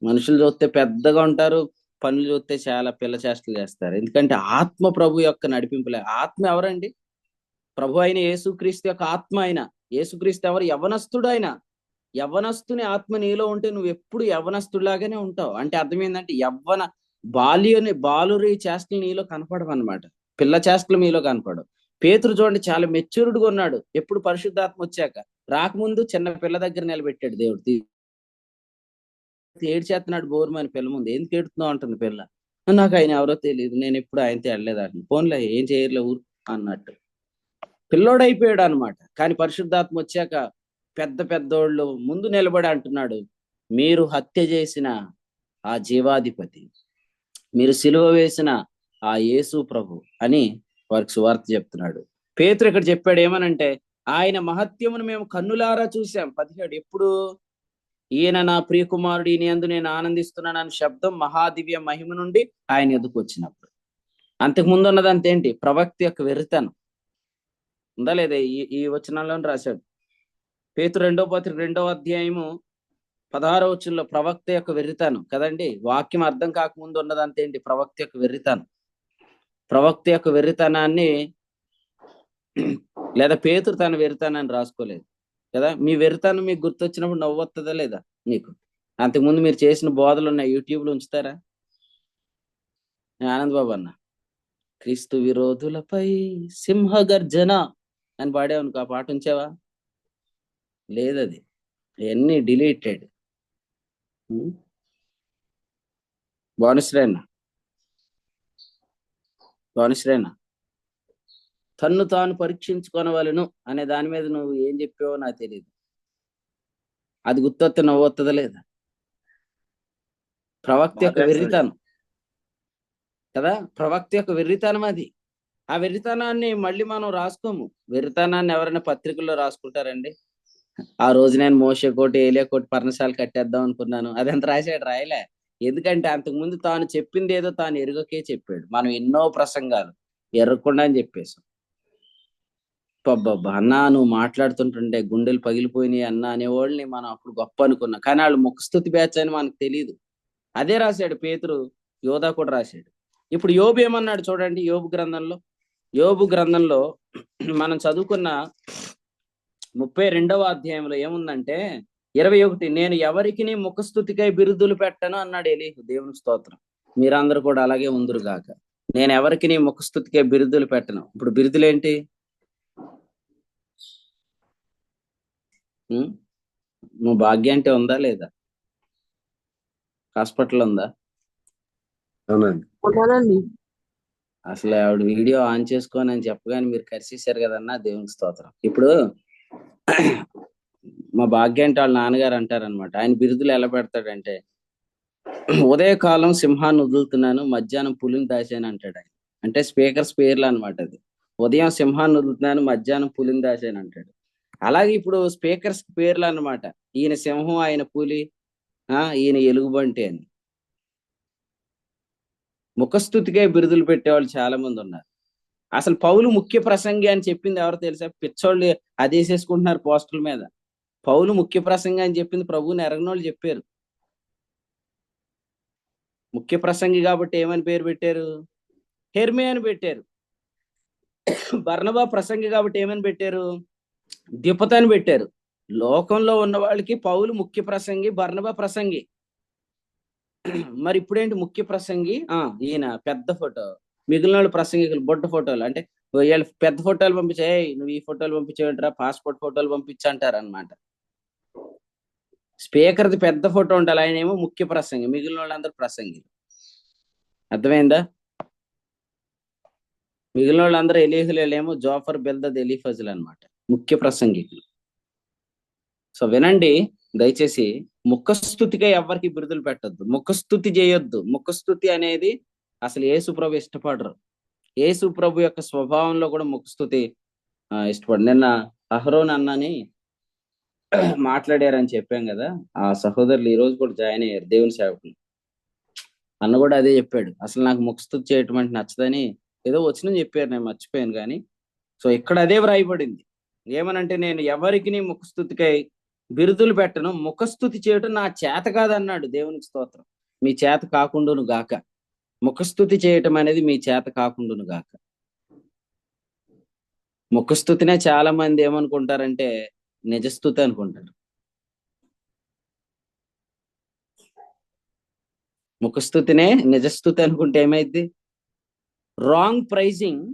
మనుషులు చూస్తే పెద్దగా ఉంటారు, పనులు చూస్తే చాలా పిల్ల చేష్టలు చేస్తారు. ఎందుకంటే ఆత్మ ప్రభు యొక్క నడిపింపులే. ఆత్మ ఎవరండి? ప్రభు అయిన యేసుక్రీస్తు యొక్క ఆత్మ. ఆయన యేసుక్రీస్తు ఎవరు? యవ్వనస్తుడు. ఆయన యవ్వనస్తుని ఆత్మ నీలో ఉంటే నువ్వు ఎప్పుడు యవ్వనస్తుడిలాగానే ఉంటావు. అంటే అర్థం ఏంటంటే బాలురి చేష్టలు నీలో కనపడవు అనమాట. పిల్ల చేష్టలు మీలో కనపడవు. పేతురు చూడండి, చాలా మెచ్యూర్డ్ గా ఉన్నాడు. ఎప్పుడు? పరిశుద్ధాత్మ వచ్చాక. రాకముందు చిన్న పిల్ల దగ్గర నిలబెట్టాడు దేవుడు. ఏడ్చేస్తున్నాడు బోరుమని పిల్ల ముందు. ఎందుకు ఏడుతున్నావు అంటుంది పిల్ల. నాకు ఆయన ఎవరో తెలియదు, నేను ఎప్పుడు ఆయనతో వెళ్ళలేదండి. ఫోన్లో ఏం చేయర్లే ఊరు అన్నట్టు పిల్లోడైపోయాడు అనమాట. కానీ పరిశుద్ధాత్మ వచ్చాక పెద్ద పెద్దోళ్ళు ముందు నిలబడి అంటున్నాడు, మీరు హత్య చేసిన ఆ జీవాధిపతి, మీరు సిలువ వేసిన ఆ యేసు ప్రభు అని వారికి సువార్త చెప్తున్నాడు. పేతురు ఇక్కడ చెప్పాడు ఏమనంటే, ఆయన మహత్యమును మేము కన్నులారా చూసాం. 17 ఎప్పుడు? ఈయన నా ప్రియకుమారుడు, ఈయన యందు నేను ఆనందిస్తున్నాను అని శబ్దం మహాదివ్య మహిమ నుండి ఆయన ఎదుకు వచ్చినప్పుడు. అంతకు ముందు ఉన్నది అంతేంటి? ప్రవక్త యొక్క వెర్రితనం ఉందా లేదా? ఈ వచనంలో రాశాడు. పేతురు 2వ పత్రిక 2వ అధ్యాయము 16వ వచనంలో ప్రవక్త యొక్క వెర్రితనం కదండి. వాక్యం అర్థం కాకముందు ఉన్నది అంతేంటి? ప్రవక్త యొక్క వెర్రితనం. ప్రవక్త యొక్క వెర్రితనాన్ని లేదా పేతురు తన వెర్రితనాన్ని రాసుకోలేదు కదా. మీ వెర్రితనం మీకు గుర్తొచ్చినప్పుడు నవ్వొస్తుందా లేదా మీకు? అంతకుముందు మీరు చేసిన బోధలు ఉన్నాయి, యూట్యూబ్లో ఉంచుతారా? ఆనంద్ బాబు అన్న, క్రీస్తు విరోధులపై సింహగర్జన అని పాడేవనుకో, ఆ పాట ఉంచావా? లేదది, అవన్నీ డిలీటెడ్. భానుశ్రేణ తన్ను తాను పరీక్షించుకొనవలను అనే దాని మీద నువ్వు ఏం చెప్పావో నాకు తెలియదు. అది గుర్తొస్తే నవ్వొస్తుందా లేదా? ప్రవక్త యొక్క వెర్రితనం కదా, ప్రవక్త యొక్క వెర్రితనం అది. ఆ వెర్రితనాన్ని మళ్ళీ మనం రాసుకోము. వెర్రితనాన్ని ఎవరైనా పత్రికల్లో రాసుకుంటారండి? ఆ రోజు నేను మోషే కోటి ఏలియా కోటి పర్ణశాల కట్టేద్దాం అనుకున్నాను, అదంతా రాశాడు? రాయలే. ఎందుకంటే అంతకుముందు తాను చెప్పింది ఏదో తాను ఎరుగకే చెప్పాడు. మనం ఎన్నో ప్రసంగాలు ఎరగకుండా అని చెప్పేసాం. అబ్బబ్బా అన్నా నువ్వు మాట్లాడుతుంటుంటే గుండెలు పగిలిపోయినాయి అన్నా అనేవాళ్ళని మనం అప్పుడు గొప్ప అనుకున్నాం. కానీ వాళ్ళు ముఖస్తుతి బ్యాచ్ అని మనకు తెలియదు. అదే రాశాడు పేతురు, యోధా కూడా రాశాడు. ఇప్పుడు యోబు ఏమన్నాడు చూడండి. యోబు గ్రంథంలో మనం చదువుకున్న 32వ అధ్యాయంలో ఏముందంటే 21, నేను ఎవరికి ముఖస్తుతికై బిరుదులు పెట్టను అన్నాడు ఎలీహు. దేవుని స్తోత్రం. మీరందరూ కూడా అలాగే ఉందరు గాక. నేను ఎవరికి ముఖస్తుతికై బిరుదులు పెట్టను. ఇప్పుడు బిరుదులు ఏంటి? నువ్వు భాగ్య అంటే ఉందా లేదా? హాస్పిటల్ ఉందా? అసలు ఆవిడ వీడియో ఆన్ చేసుకోని అని చెప్పగానే మీరు కరిసేశారు కదన్నా, దేవునికి స్తోత్రం. ఇప్పుడు మా భాగ్యాంటి వాళ్ళ నాన్నగారు అంటారనమాట. ఆయన బిరుదులు ఎలా పెడతాడంటే, ఉదయకాలం సింహాన్ని వదులుతున్నాను, మధ్యాహ్నం పులిని దాచాను అంటాడు ఆయన. అంటే స్పీకర్స్ పేర్లు అనమాట అది. ఉదయం సింహాన్ని వదులుతున్నాను, మధ్యాహ్నం పులిని దాచాను అంటాడు. అలాగే ఇప్పుడు స్పీకర్స్ పేర్లు అన్నమాట. ఈయన సింహం, ఆయన పులి, ఈయన ఎలుగుబంటి అని. ముఖస్థుతికే బిరుదులు పెట్టేవాళ్ళు చాలా మంది ఉన్నారు. అసలు పౌలు ముఖ్య ప్రసంగి అని చెప్పింది ఎవరు తెలుసా? పిచ్చోళ్ళు అదేసేసుకుంటున్నారు పోస్టుల మీద. పౌలు ముఖ్య ప్రసంగి అని చెప్పింది ప్రభువుని ఎరగనోళ్ళు చెప్పారు. ముఖ్య ప్రసంగి కాబట్టి ఏమని పేరు పెట్టారు? హెర్మే అని పెట్టారు. బర్నబా ప్రసంగి కాబట్టి ఏమని పెట్టారు? ద్విపత అని పెట్టారు. లోకంలో ఉన్న వాళ్ళకి పౌలు ముఖ్య ప్రసంగి, బర్నబా ప్రసంగి. మరి ఇప్పుడేంటి ముఖ్య ప్రసంగి? ఈయన పెద్ద ఫోటో, మిగిలిన వాళ్ళు ప్రసంగికులు బొడ్డ ఫోటోలు. అంటే వీళ్ళు పెద్ద ఫోటోలు పంపించే, నువ్వు ఈ ఫోటోలు పంపించేంటరా, పాస్పోర్ట్ ఫోటోలు పంపించంటారు అనమాట. స్పీకర్ది పెద్ద ఫోటో ఉండాలి, ఆయన ఏమో ముఖ్య ప్రసంగి, మిగిలిన వాళ్ళందరూ ప్రసంగిలు. అర్థమైందా? మిగిలిన వాళ్ళందరూ ఎలీహులేమో జోఫర్, బిల్దద్, ఎలీఫజులు అనమాట, ముఖ్య ప్రసంగికులు. సో వినండి దయచేసి, ముఖస్థుతిగా ఎవరికి బిరుదులు పెట్టద్దు, ముఖస్థుతి చేయొద్దు. ముఖస్థుతి అనేది అసలు యేసు ప్రభు ఇష్టపడరు. యేసు ప్రభు యొక్క స్వభావంలో కూడా ముఖస్థుతి ఇష్టపడరు. నిన్న అహరోన్ అన్నని మాట్లాడారని చెప్పాం కదా, ఆ సహోదరులు ఈ రోజు కూడా జాయిన్ అయ్యారు, దేవుని సేవకులు. అన్న కూడా అదే చెప్పాడు, అసలు నాకు ముఖస్థుతి చేయటం అంటే నచ్చదని ఏదో వచ్చిన చెప్పారు, నేను మర్చిపోయాను కానీ. సో ఇక్కడ అదే వ్రాయబడింది. ఏమనంటే, నేను ఎవరికి ముఖస్థుతికై బిరుదులు పెట్టను, ముఖస్థుతి చేయటం నా చేత కాదన్నాడు. దేవునికి స్తోత్రం. మీ చేత కాకుండాను గాక. ముఖస్థుతి చేయటం అనేది మీ చేత కాకుండాను గాక. ముఖస్థుతినే చాలా మంది ఏమనుకుంటారంటే నిజస్థుతి అనుకుంటారు. ముఖస్థుతినే నిజస్థుతి అనుకుంటే ఏమైంది? రాంగ్ ప్రైజింగ్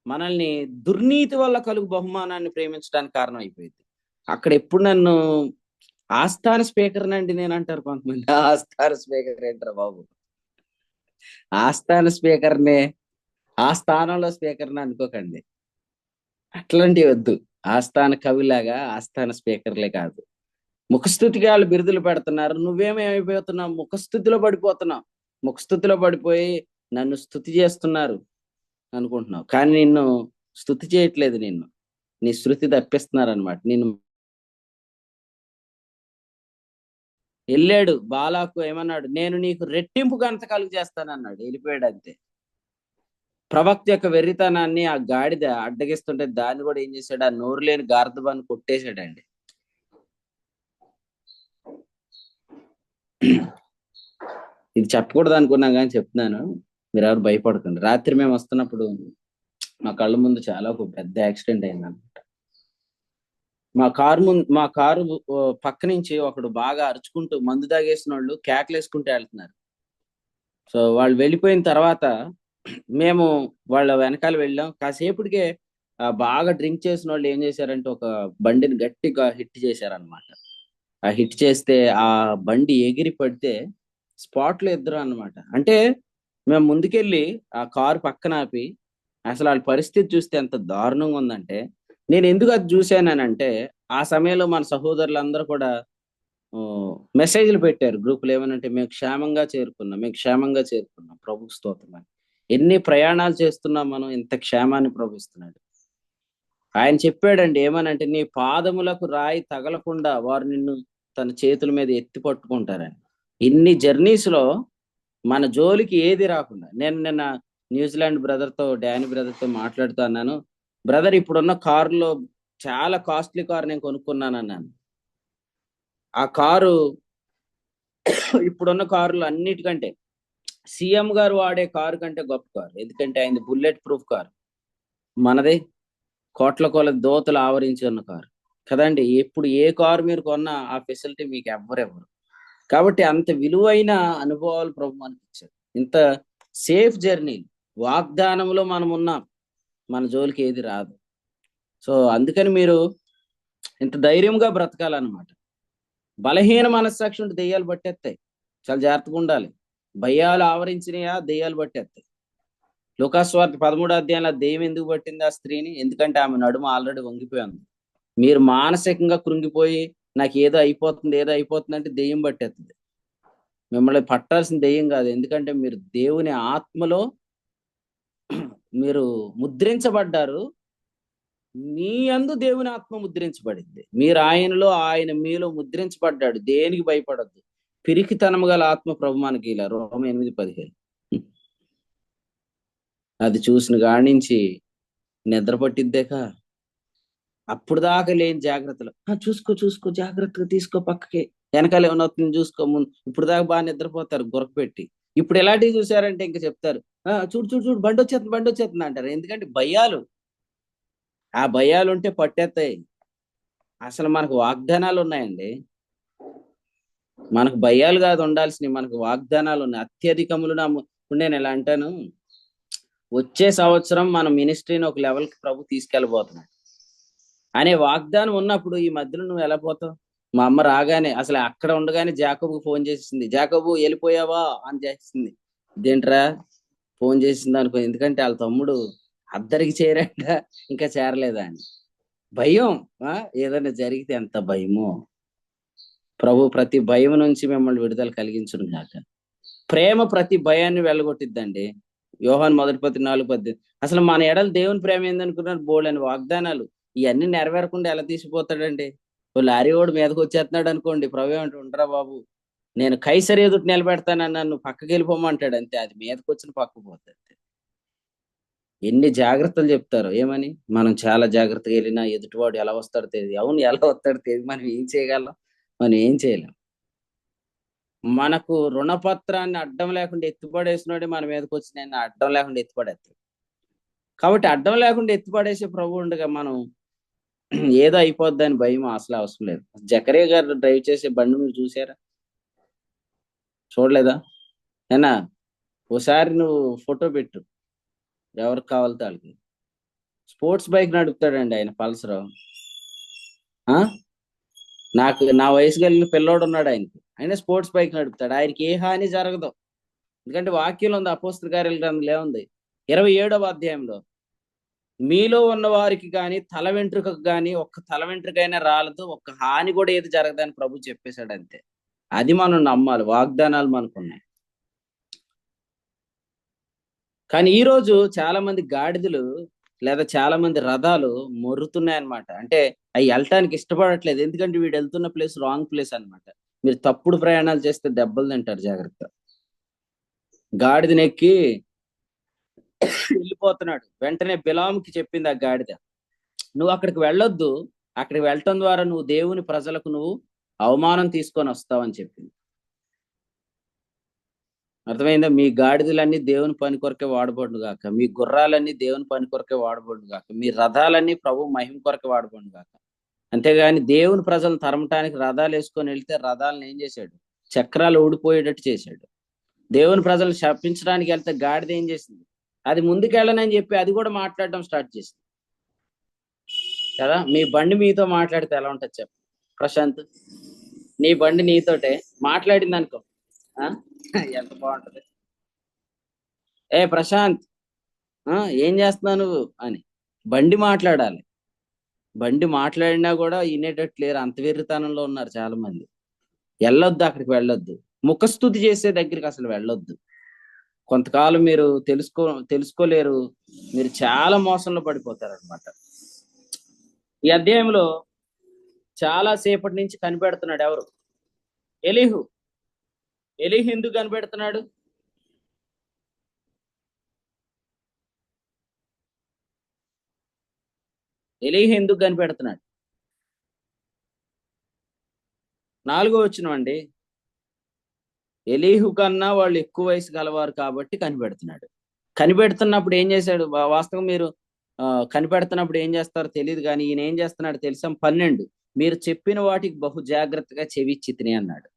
మనల్ని దుర్నీతి వల్ల కలుగు బహుమానాన్ని ప్రేమించడానికి కారణం అయిపోయింది. అక్కడ ఎప్పుడు నన్ను ఆస్థాన స్పీకర్ నండి నేను అంటారు కొంతమంది. ఆస్థాన స్పీకర్ ఏంటారు బాబు? ఆస్థాన స్పీకర్నే, ఆ స్థానంలో స్పీకర్ని అనుకోకండి. అట్లాంటివి వద్దు. ఆస్థాన కవిలాగా ఆస్థాన స్పీకర్లే కాదు. ముఖస్థుతికి వాళ్ళు బిరుదులు పెడుతున్నారు, నువ్వేమైపోతున్నావు? ముఖస్థుతిలో పడిపోతున్నావు. ముఖస్థుతిలో పడిపోయి నన్ను స్తుతి చేస్తున్నారు అనుకుంటున్నావు, కానీ నిన్ను స్తుతి చేయట్లేదు. నిన్ను నీ శృతి తప్పిస్తున్నారు అనమాట. నిన్ను వెళ్ళాడు బాలాకు, ఏమన్నాడు? నేను నీకు రెట్టింపు ఘనత కలుగు చేస్తానన్నాడు, వెళ్ళిపోయాడు అంతే. ప్రవక్త యొక్క వెర్రితనాన్ని ఆ గాడిద అడ్డగిస్తుంటే దాన్ని కూడా ఏం చేశాడు? ఆ నోరు లేని గార్ధబాన్ని కొట్టేశాడండి. ఇది చెప్పకూడదు అనుకున్నాం కానీ చెప్తున్నాను, మీరు ఎవరు భయపడకండి. రాత్రి మేము వస్తున్నప్పుడు మా కళ్ళ ముందు చాలా ఒక పెద్ద యాక్సిడెంట్ అయింది అనమాట. మా కారు పక్క నుంచి ఒకడు బాగా అరుచుకుంటూ, మందు తాగేసిన వాళ్ళు కేకలేసుకుంటూ వెళ్తున్నారు. సో వాళ్ళు వెళ్ళిపోయిన తర్వాత మేము వాళ్ళ వెనకాల వెళ్ళాం. కాసేపటికే బాగా డ్రింక్ చేసిన వాళ్ళు ఏం చేశారంటే ఒక బండిని గట్టిగా హిట్ చేశారనమాట. ఆ హిట్ చేస్తే ఆ బండి ఎగిరి పడితే స్పాట్లో ఇద్దరు అన్నమాట. అంటే మేము ముందుకెళ్ళి ఆ కారు పక్కన ఆపి, అసలు వాళ్ళ పరిస్థితి చూస్తే ఎంత దారుణంగా ఉందంటే, నేను ఎందుకు అది చూశానంటే, ఆ సమయంలో మన సహోదరులందరూ కూడా మెసేజ్లు పెట్టారు గ్రూపులు. ఏమనంటే, మేము క్షేమంగా చేరుకున్నాం, ప్రభుకు స్తోత్రం అని. ఎన్ని ప్రయాణాలు చేస్తున్నాం మనం, ఇంత క్షేమాన్ని ప్రభుస్తున్నాడు. ఆయన చెప్పాడండి ఏమనంటే, నీ పాదములకు రాయి తగలకుండా వారు నిన్ను తన చేతుల మీద ఎత్తి పట్టుకుంటారని. ఇన్ని జర్నీస్ లో మన జోలికి ఏది రాకుండా. నేను నిన్న న్యూజిలాండ్ బ్రదర్తో, డానీ బ్రదర్తో మాట్లాడుతూ అన్నాను, బ్రదర్ ఇప్పుడున్న కారులో చాలా కాస్ట్లీ కారు నేను కొనుక్కున్నాను అన్నాను. ఆ కారు ఇప్పుడున్న కారులు అన్నిటికంటే సీఎం గారు వాడే కారు కంటే గొప్ప కారు. ఎందుకంటే ఆయన బుల్లెట్ ప్రూఫ్ కారు. మనది కోట్ల కొల దోతలు ఆవరించి ఉన్న కారు కదండి. ఎప్పుడు ఏ కారు మీరు కొన్నా ఆ ఫెసిలిటీ మీకు ఎవ్వరెవరు. కాబట్టి అంత విలువైన అనుభవాలు ప్రభు మనకి ఇచ్చారు. ఇంత సేఫ్ జర్నీ వాగ్దానంలో మనం ఉన్నాం, మన జోలికి ఏది రాదు. సో అందుకని మీరు ఇంత ధైర్యంగా బ్రతకాలన్నమాట. బలహీన మనస్సాక్షి ఉంటే దెయ్యాలు పట్టేస్తాయి. చాలా జాగ్రత్తగా ఉండాలి. భయాలు ఆవరించినయా, దెయ్యాలు పట్టేస్తాయి. లూకాసు వార్త 13వ అధ్యాయంలో దెయ్యం ఎందుకు పట్టింది ఆ స్త్రీని? ఎందుకంటే ఆమె నడుము ఆల్రెడీ వంగిపోయింది. మీరు మానసికంగా కృంగిపోయి నాకు ఏదో అయిపోతుంది అంటే దెయ్యం పట్టేస్తుంది. మిమ్మల్ని పట్టాల్సిన దెయ్యం కాదు. ఎందుకంటే మీరు దేవుని ఆత్మలో మీరు ముద్రించబడ్డారు. మీ యందు దేవుని ఆత్మ ముద్రించబడింది. మీరు ఆయనలో, ఆయన మీలో ముద్రించబడ్డాడు. దేనికి భయపడద్దు. పిరికితనము గల ఆత్మ ప్రభు మనకి ఇలా రోమ 8:15 అది చూసిన కాడి నుంచి నిద్ర పట్టిద్దేక అప్పుడు దాకా లేని జాగ్రత్తలు. చూసుకో జాగ్రత్తగా తీసుకో, పక్కకి వెనకాల ఏమైనా అవుతుంది చూసుకో, ముందు ఇప్పుడు దాకా బాగా నిద్రపోతారు గురక పెట్టి. ఇప్పుడు ఎలాంటివి చూసారంటే ఇంకా చెప్తారు, చూడు బండి వచ్చేస్తుంది అంటారు. ఎందుకంటే భయాలు, ఆ భయాలు ఉంటే పట్టేస్తాయి. అసలు మనకు వాగ్దానాలు ఉన్నాయండి. మనకు భయాలు కాదు ఉండాల్సినవి, మనకు వాగ్దానాలు ఉన్నాయి. అత్యధికములు ఇప్పుడు నేను ఎలా అంటాను, వచ్చే సంవత్సరం మన మినిస్ట్రీని ఒక లెవెల్కి ప్రభు తీసుకెళ్ళబోతున్నాడు అనే వాగ్దానం ఉన్నప్పుడు ఈ మధ్యలో నువ్వు ఎలా పోతావు? మా అమ్మ రాగానే అసలు అక్కడ ఉండగానే జాకబుకు ఫోన్ చేసింది. జాకబు వెళ్ళిపోయావా అని చేసింది. ఇదేంట్రా ఫోన్ చేసింది అనుకో, ఎందుకంటే వాళ్ళ తమ్ముడు అద్దరికి చేరాక ఇంకా చేరలేదా అని భయం. ఏదైనా జరిగితే ఎంత భయమో. ప్రభు ప్రతి భయం నుంచి మిమ్మల్ని విడుదల కలిగించును గాక. ప్రేమ ప్రతి భయాన్ని వెళ్ళగొట్టిద్దండి. యోహాను 1:14-18. అసలు మన ఎడల దేవుని ప్రేమ ఏందనుకున్నారు? బోల్డని వాగ్దానాలు. ఇవన్నీ నెరవేరకుండా ఎలా తీసిపోతాడండి? లారీ వాడు మీదకి వచ్చేస్తున్నాడు అనుకోండి, ప్రభు ఏమంటే ఉండరా బాబు, నేను కైసరి ఎదుటి నిలబెడతానని నన్ను పక్కకి వెళ్ళిపోమంటాడు. అంతే, అది మీదకి వచ్చిన పక్కకు పోతుంది. ఎన్ని జాగ్రత్తలు చెప్తారు. ఏమని? మనం చాలా జాగ్రత్తగా వెళ్ళినా ఎదుటివాడు ఎలా వస్తాడో తెలియదు. అవును, ఎలా వస్తాడో తెలియదు. మనం ఏం చేయగలం? మనం ఏం చేయలేం. మనకు రుణపత్రాన్ని అడ్డం లేకుండా ఎత్తిపడేసినోడే మన మీదకి వచ్చి నేను అడ్డం లేకుండా ఎత్తిపడేస్తాడు. కాబట్టి అడ్డం లేకుండా ఎత్తిపడేసే ప్రభు ఉండగా మనం ఏదో అయిపోద్దని భయం అసలు అవసరం లేదు. జకరియా గారు డ్రైవ్ చేసే బండి మీరు చూసారా? చూడలేదా? ఏనా ఓసారి నువ్వు ఫోటో పెట్టు, ఎవరికి కావాలితే వాళ్ళకి. స్పోర్ట్స్ బైక్ నడుపుతాడండి ఆయన, పల్సర్. నా వయసు కలిగిన పిల్లోడు ఉన్నాడు ఆయనకి, ఆయన స్పోర్ట్స్ బైక్ నడుపుతాడు. ఆయనకి ఏ హాని జరగదు. ఎందుకంటే వాక్యంలో ఉంది, అపోస్తల కార్యాల గ్రంథంలో ఉంది 27వ అధ్యాయంలో, మీలో ఉన్న వారికి కానీ తల వెంట్రుకకు కానీ ఒక్క తల వెంట్రుకైనా రాలదు, ఒక్క హాని కూడా ఏది జరగదని ప్రభు చెప్పేశాడు. అంతే. అది మనం నమ్మాలి. వాగ్దానాలు మనకున్నాయి. కానీ ఈ రోజు చాలా మంది గాడిదలు లేదా చాలా మంది రథాలు మొర్రుతున్నాయన్నమాట. అంటే అవి వెళ్ళటానికి ఇష్టపడట్లేదు. ఎందుకంటే వీడు వెళ్తున్న ప్లేస్ రాంగ్ ప్లేస్ అన్నమాట. మీరు తప్పుడు ప్రయాణాలు చేస్తే దెబ్బలు తింటారు. జాగ్రత్త. గాడిదనెక్కి వెళ్ళిపోతున్నాడు. వెంటనే బిలాముకి చెప్పింది ఆ గాడిద, నువ్వు అక్కడికి వెళ్ళొద్దు, అక్కడికి వెళ్ళటం ద్వారా నువ్వు దేవుని ప్రజలకు నువ్వు అవమానం తీసుకొని వస్తావని చెప్పింది. అర్థమైందా? మీ గాడిదలన్నీ దేవుని పని కొరకే వాడబడును గాక, మీ గుర్రాలన్నీ దేవుని పని కొరకే వాడబడును గాక, మీ రథాలన్నీ ప్రభు మహిమ కొరకే వాడబడును గాక. అంతేగాని దేవుని ప్రజలను తరమటానికి రథాలు వేసుకొని వెళ్తే రథాలను ఏం చేశాడు? చక్రాలు ఊడిపోయేటట్టు చేశాడు. దేవుని ప్రజలను శపించడానికి వెళ్తే గాడిద ఏం చేసింది? అది ముందుకెళ్ళనని చెప్పి అది కూడా మాట్లాడడం స్టార్ట్ చేసింది కదా. మీ బండి మీతో మాట్లాడితే ఎలా ఉంటుంది చెప్పు ప్రశాంత్? నీ బండి నీతోటే మాట్లాడింది అనుకో, ఎంత బాగుంటది. ప్రశాంత్, ఏం చేస్తున్నావు నువ్వు అని బండి మాట్లాడాలి. బండి మాట్లాడినా కూడా వినేటట్టు లేరు. అంత వెర్రితనంలో ఉన్నారు చాలా మంది. వెళ్ళొద్దు, అక్కడికి వెళ్ళొద్దు. ముఖస్థుతి చేసే దగ్గరికి అసలు వెళ్ళొద్దు. కొంతకాలం మీరు తెలుసుకోలేరు. మీరు చాలా మోసంలో పడిపోతారు అనమాట. ఈ అధ్యాయంలో చాలా సేపటి నుంచి కనిపెడుతున్నాడు ఎవరు? ఎలీహు. ఎలీహు ఎందుకు కనిపెడుతున్నాడు? ఎలీహు ఎందుకు కనిపెడుతున్నాడు? 4వ వచనం అండి. ఎలీహు కన్నా వాళ్ళు ఎక్కువ వయసు గలవారు కాబట్టి కనిపెడుతున్నాడు. కనిపెడుతున్నప్పుడు ఏం చేశాడు? వాస్తవం మీరు కనిపెడుతున్నప్పుడు ఏం చేస్తారో తెలియదు, కానీ ఈయన ఏం చేస్తున్నాడు తెలుసా? 12 మీరు చెప్పిన వాటికి బహు జాగ్రత్తగా చెవిచ్చి తిని అన్నాడు.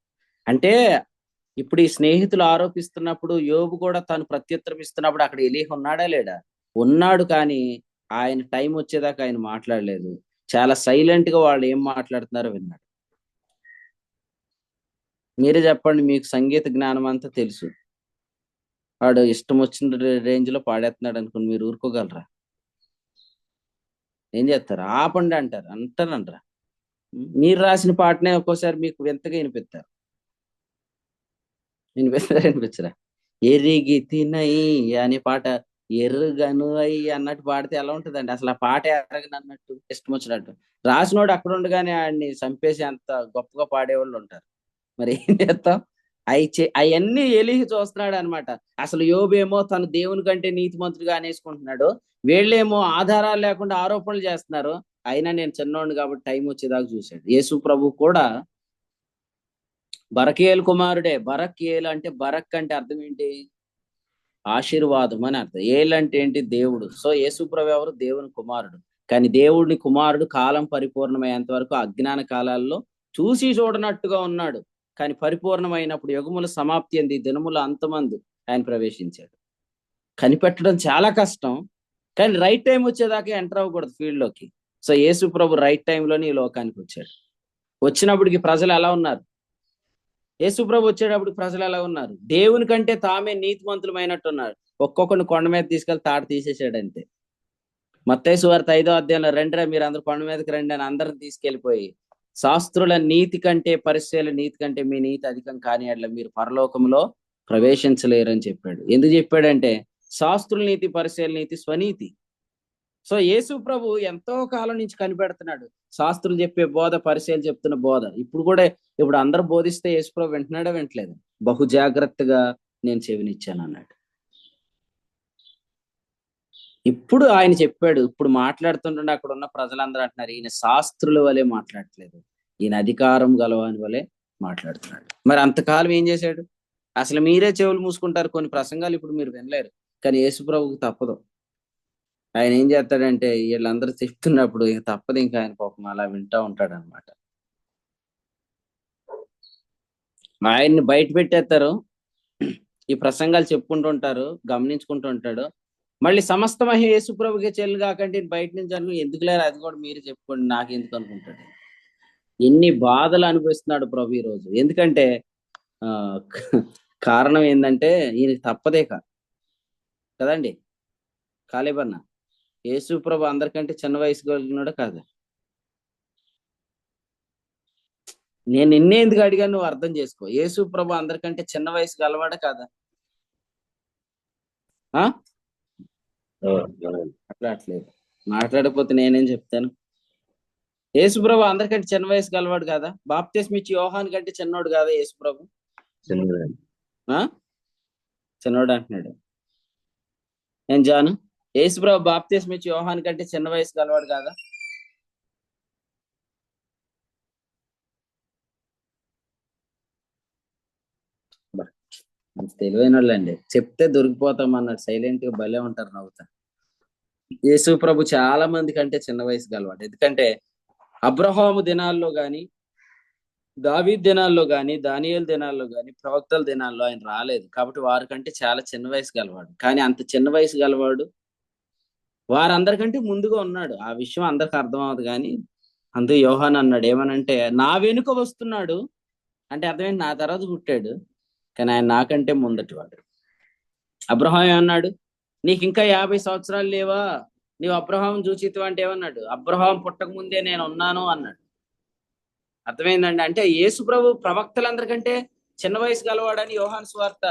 అంటే ఇప్పుడు ఈ స్నేహితులు ఆరోపిస్తున్నప్పుడు యోబు కూడా తను ప్రత్యుత్తరం ఇస్తున్నప్పుడు అక్కడ ఎలీహు ఉన్నాడా లేడా? ఉన్నాడు. కానీ ఆయన టైం వచ్చేదాకా ఆయన మాట్లాడలేదు. చాలా సైలెంట్ గా వాళ్ళు ఏం మాట్లాడుతున్నారో విన్నాడు. మీరే చెప్పండి, మీకు సంగీత జ్ఞానం అంతా తెలుసు, వాడు ఇష్టం వచ్చిన రేంజ్ లో పాడేస్తున్నాడు అనుకుని మీరు ఊరుకోగలరా? ఏం చేస్తారు? ఆపండి అంటారు, అంటారంటారా? మీరు రాసిన పాటనే ఒక్కోసారి మీకు వింతగా వినిపిస్తారు. వినిపించరా? ఎరిగి తినై అనే పాట ఎర్రగను అయ్యి అన్నట్టు పాడితే ఎలా ఉంటదండి? అసలు ఆ పాట ఎరగను అన్నట్టు ఇష్టం వచ్చినట్టు. రాసినోడు అక్కడ ఉండగానే ఆడిని చంపేసి అంత గొప్పగా పాడేవాళ్ళు ఉంటారు. మరి ఏం చేస్తాం? అవన్నీ ఎలిగి చూస్తున్నాడు అనమాట. అసలు యోబేమో తన దేవుని కంటే నీతిమంతుడిగా అనేసుకుంటున్నాడు, వీళ్ళేమో ఆధారాలు లేకుండా ఆరోపణలు చేస్తున్నారు. అయినా నేను చిన్నోడిని కాబట్టి టైం వచ్చేదాకా చూశాడు. యేసు ప్రభు కూడా బరకేలు కుమారుడే. బరకేలు అంటే, బరక్ అంటే అర్థం ఏంటి? ఆశీర్వాదం అని అర్థం. ఏలు అంటే ఏంటి? దేవుడు. సో యేసు ప్రభు ఎవరు? దేవుని కుమారుడు. కానీ దేవుడిని కుమారుడు కాలం పరిపూర్ణమయ్యేంత వరకు అజ్ఞాన కాలాల్లో చూసి చూడనట్టుగా ఉన్నాడు. కానీ పరిపూర్ణమైనప్పుడు యుగముల సమాప్తి అంది, దినముల అంతమందు ఆయన ప్రవేశించాడు. కనిపెట్టడం చాలా కష్టం, కానీ రైట్ టైం వచ్చేదాకా ఎంటర్ అవ్వకూడదు ఫీల్డ్ లోకి. సో యేసు ప్రభు రైట్ టైంలోనే ఈ లోకానికి వచ్చాడు. వచ్చినప్పటికి ప్రజలు ఎలా ఉన్నారు? యేసు ప్రభు వచ్చేటప్పుడు ప్రజలు ఎలా ఉన్నారు? దేవుని కంటే తామే నీతిమంతులమైనట్టు ఉన్నారు. ఒక్కొక్కరిని కొండ మీద తీసుకెళ్లి తాడు తీసేసాడు అంతే. మత్తయి సువార్త 5వ అధ్యాయంలో రండిరా మీరు అందరూ కొండ మీదకి రండి అని అందరిని తీసుకెళ్లిపోయి, శాస్త్రుల నీతి కంటే పరిచయాల నీతి కంటే మీ నీతి అధికం కాని యెడల మీరు పరలోకంలో ప్రవేశించలేరని చెప్పాడు. ఎందుకు చెప్పాడంటే శాస్త్రుల నీతి, పరిచయాల నీతి స్వనీతి. సో యేసు ప్రభు ఎంతో కాలం నుంచి కనిపెడుతున్నాడు. శాస్త్రులు చెప్పే బోధ, పరిచయాలు చెప్తున్న బోధ. ఇప్పుడు అందరూ బోధిస్తే యేసు ప్రభు వింటున్నాడా? వింటలేదు. బహు జాగ్రత్తగా నేను చెవినిచ్చాను అన్నాడు. ఇప్పుడు ఆయన చెప్పాడు. ఇప్పుడు మాట్లాడుతుంటే అక్కడ ఉన్న ప్రజలందరూ అంటున్నారు, ఈయన శాస్త్రుల వలె మాట్లాడట్లేదు, ఈయన అధికారం గలవాని వలె మాట్లాడుతున్నాడు. మరి అంతకాలం ఏం చేశాడు? అసలు మీరే చెవులు మూసుకుంటారు, కొన్ని ప్రసంగాలు ఇప్పుడు మీరు వినలేరు. కానీ యేసు ప్రభువుకు తప్పదు. ఆయన ఏం చేస్తాడంటే వీళ్ళందరూ చెప్తున్నప్పుడు ఇక తప్పదు, ఇంకా ఆయన పాపం అలా వింటా ఉంటాడు అనమాట. ఆయన్ని బయట పెట్టేస్తారు, ఈ ప్రసంగాలు చెప్పుకుంటూ ఉంటారు, గమనించుకుంటూ ఉంటాడు. మళ్ళీ సమస్త మహిమ యేసు ప్రభుకే చెల్లు కాకంటే బయట నుంచి అనుకుని ఎందుకు లేరు, అది కూడా మీరు చెప్పుకోండి నాకు ఎందుకు అనుకుంటాడు. ఎన్ని బాధలు అనుభవిస్తున్నాడు ప్రభు ఈ రోజు. ఎందుకంటే కారణం ఏంటంటే ఈయనకి తప్పదే కదండి. కాలేబన్న, యేసు ప్రభు అందరికంటే చిన్న వయసు కలిగినాడు కాదా? నేను నిన్నే ఎందుకు అడిగాను నువ్వు అర్థం చేసుకో. యేసు ప్రభు అందరికంటే చిన్న వయసు గలవాడా కాదా? అట్లేదు మాట్లాడకపోతే నేనేం చెప్తాను? యేసు ప్రభు అందరికంటే చిన్న వయసు గలవాడు కాదా? బాప్తిస్మం ఇచ్చి యోహాను కంటే చిన్నోడు కాదా యేసు ప్రభు? చిన్నోడు అంటున్నాడు. ఏం జాను? యేసు ప్రభు బాప్తిస్మం ఇచ్చి యోహాను కంటే చిన్న వయసు గలవాడు కాదా? అంత తెలివైన వాళ్ళండి, చెప్తే దొరికిపోతాం అన్నట్టు సైలెంట్ గా భలే ఉంటారు నవ్వుతా. యేసు ప్రభు చాలా మంది కంటే చిన్న వయసు గలవాడు. ఎందుకంటే అబ్రహాము దినాల్లో గాని, దావీదు దినాల్లో గాని, దానియేలు దినాల్లో గాని, ప్రవక్తల దినాల్లో ఆయన రాలేదు. కాబట్టి వారికంటే చాలా చిన్న వయసు గలవాడు. కానీ అంత చిన్న వయసు గలవాడు వారందరికంటే ముందుగా ఉన్నాడు. ఆ విషయం అందరికి అర్థం అవ్వదు. కానీ అందుకు యోహాను అన్నాడు ఏమనంటే, నా వెనుక వస్తున్నాడు అంటే అర్థమేంటి? నా తర్వాత పుట్టాడు, కానీ ఆయన నాకంటే ముందటివాడు. అబ్రహాం ఏమన్నాడు? నీకు ఇంకా 50 సంవత్సరాలు లేవా, నీవు అబ్రహాం చూచితివా అంటే ఏమన్నాడు? అబ్రహాం పుట్టక ముందే నేను ఉన్నాను అన్నాడు. అర్థమైందండి. అంటే యేసు ప్రభు ప్రవక్తలందరికంటే చిన్న వయసు గలవాడని యోహాను సువార్త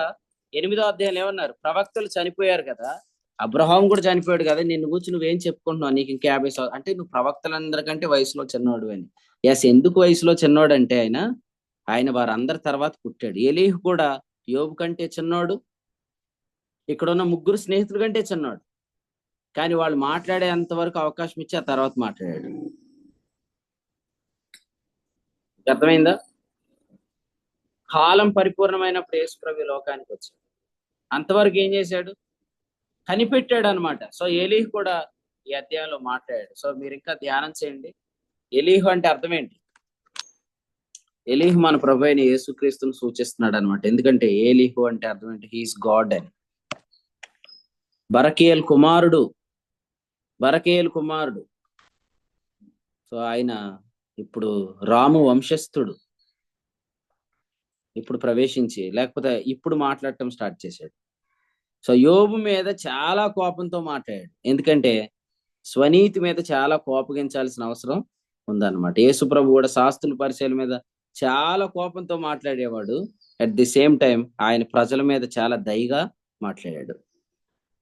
8వ అధ్యాయంలో ఏమన్నారు? ప్రవక్తలు చనిపోయారు కదా, అబ్రహాం కూడా చనిపోయాడు కదా, నిన్ను కూర్చొని నువ్వేం చెప్పుకుంటున్నావు, నీకు ఇంకా 50 సంవత్సరాలు అంటే నువ్వు ప్రవక్తలందరికంటే వయసులో చిన్నోడు అని. ఎస్, ఎందుకు వయసులో చిన్నోడు అంటే ఆయన వారందరి తర్వాత పుట్టాడు. ఎలీహు కూడా యోబు కంటే చిన్నోడు, ఇక్కడ ఉన్న 3 స్నేహితుల కంటే చిన్నోడు. కానీ వాళ్ళు మాట్లాడేంత వరకు అవకాశం ఇచ్చి ఆ తర్వాత మాట్లాడాడు. అర్థమైందా? కాలం పరిపూర్ణమైనప్పుడు యేసు ప్రభు లోకానికి వచ్చాడు. అంతవరకు ఏం చేశాడు? కనిపెట్టాడు అనమాట. సో ఎలీహు కూడా ఈ అధ్యాయంలో మాట్లాడాడు. సో మీరు ఇంకా ధ్యానం చేయండి. ఎలీహు అంటే అర్థం ఏంటి? ఎలీహు మన ప్రభు అయిన యేసుక్రీస్తును సూచిస్తున్నాడు అనమాట. ఎందుకంటే ఎలీహు అంటే అర్థం ఏంటి? హీఈస్ గాడ్ అని. బరకేలు కుమారుడు. సో ఆయన ఇప్పుడు రాము వంశస్థుడు. ఇప్పుడు ప్రవేశించి, లేకపోతే ఇప్పుడు మాట్లాడటం స్టార్ట్ చేశాడు. సో యోబు మీద చాలా కోపంతో మాట్లాడాడు. ఎందుకంటే స్వనీతి మీద చాలా కోపగించాల్సిన అవసరం ఉందన్నమాట. యేసు ప్రభు కూడా శాస్త్రుల పరిచయాల మీద చాలా కోపంతో మాట్లాడేవాడు. అట్ ది సేమ్ టైం ఆయన ప్రజల మీద చాలా దయగా మాట్లాడాడు.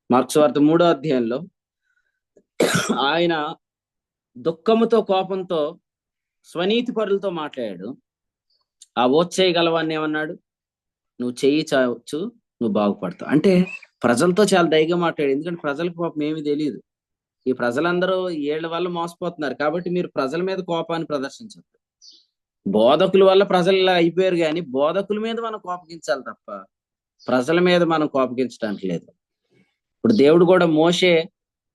మార్క్స్ వార్త 3వ అధ్యాయంలో ఆయన దుఃఖముతో కోపంతో స్వనీతి పరులతో మాట్లాడాడు. ఆ ఓచేయగలవాన్ని ఏమన్నాడు? నువ్వు చెయ్యి చావచ్చు, నువ్వు బాగుపడతావు. అంటే ప్రజలతో చాలా దయగా మాట్లాడు. ఎందుకంటే ప్రజలకు పాపం ఏమీ తెలియదు. ఈ ప్రజలందరూ వీళ్ళ వల్ల మోసపోతున్నారు కాబట్టి మీరు ప్రజల మీద కోపాన్ని ప్రదర్శించద్దు. బోధకుల వల్ల ప్రజలు ఇలా అయిపోయారు, కానీ బోధకుల మీద మనం కోపగించాలి తప్ప ప్రజల మీద మనం కోపగించడానికి లేదు. ఇప్పుడు దేవుడు కూడా మోషే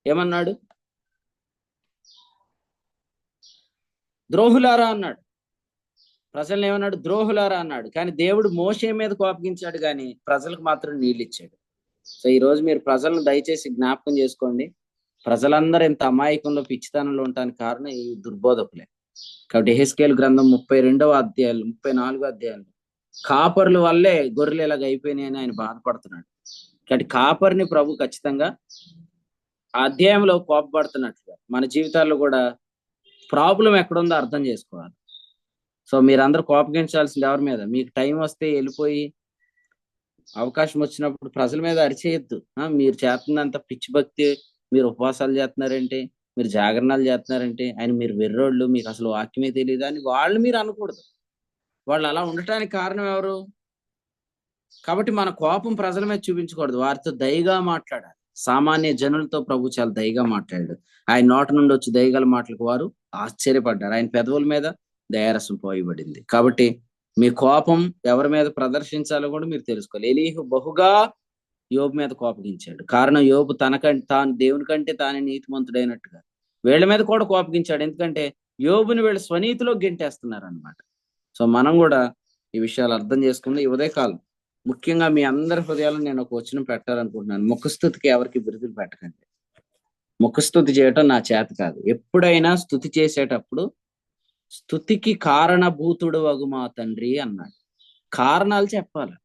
ఏమన్నాడు? ద్రోహులారా అన్నాడు. ప్రజల్ని ఏమన్నాడు? ద్రోహులారా అన్నాడు. కానీ దేవుడు మోషే మీద కోపగించాడు, కానీ ప్రజలకు మాత్రం నీళ్ళు ఇచ్చాడు. సో ఈ రోజు మీరు ప్రజలను దయచేసి జ్ఞాపకం చేసుకోండి. ప్రజలందరూ ఇంత అమాయకంలో పిచ్చితనంలో ఉండడానికి కారణం ఈ దుర్బోధకులే. కాబట్టి యెహెజ్కేలు గ్రంథం 32వ అధ్యాయం 34వ అధ్యాయంలో కాపర్ల వల్లే గొర్రెలు ఇలాగ అయిపోయినాయి అని ఆయన బాధపడుతున్నాడు. కాబట్టి కాపర్ని ప్రభు ఖచ్చితంగా ఆ అధ్యాయంలో కోపపడుతున్నట్లుగా మన జీవితాల్లో కూడా ప్రాబ్లం ఎక్కడుందో అర్థం చేసుకోవాలి. సో మీరందరూ కోపగించాల్సింది ఎవరి మీద? మీకు టైం వస్తే వెళ్ళిపోయి అవకాశం వచ్చినప్పుడు ప్రజల మీద అరిచేయద్దు. మీరు చేస్తున్నంత పిచ్చి భక్తి, మీరు ఉపవాసాలు చేస్తున్నారంటే, మీరు జాగరణాలు చేస్తున్నారంటే, ఆయన మీరు వెర్రోళ్ళు, మీకు అసలు వాక్యమే తెలియదు అని వాళ్ళు మీరు అనకూడదు. వాళ్ళు అలా ఉండటానికి కారణం ఎవరు? కాబట్టి మన కోపం ప్రజల మీద చూపించకూడదు. వారితో దయగా మాట్లాడాలి. సామాన్య జనులతో ప్రభు చాలా దయగా మాట్లాడాడు. ఆయన నోట నుండి వచ్చి దయగల మాటలకు వారు ఆశ్చర్యపడ్డారు. ఆయన పెదవుల మీద దయారసం పోయబడింది. కాబట్టి మీ కోపం ఎవరి మీద ప్రదర్శించాలో కూడా మీరు తెలుసుకోవాలి. ఎలీహు బహుగా యోబు మీద కోపగించాడు. కారణం యోబు తాను దేవుని కంటే తానే నీతిమంతుడైనట్టుగా వీళ్ళ మీద కూడా కోపగించాడు. ఎందుకంటే యోబుని వీళ్ళు స్వనీతిలో గెంటేస్తున్నారు అనమాట. సో మనం కూడా ఈ విషయాలు అర్థం చేసుకుని ఈ ఉదయకాలం ముఖ్యంగా మీ అందరి హృదయాలను నేను ఒక వచనం పెట్టాలనుకుంటున్నాను. ముఖస్తుతికి ఎవరికి బిరుదులు పెట్టకండి. ముఖస్తుతి చేయటం నా చేత కాదు. ఎప్పుడైనా స్తుతి చేసేటప్పుడు స్తుతికి కారణభూతుడు వగు మా తండ్రి అన్నాడు. కారణాలు చెప్పాలి.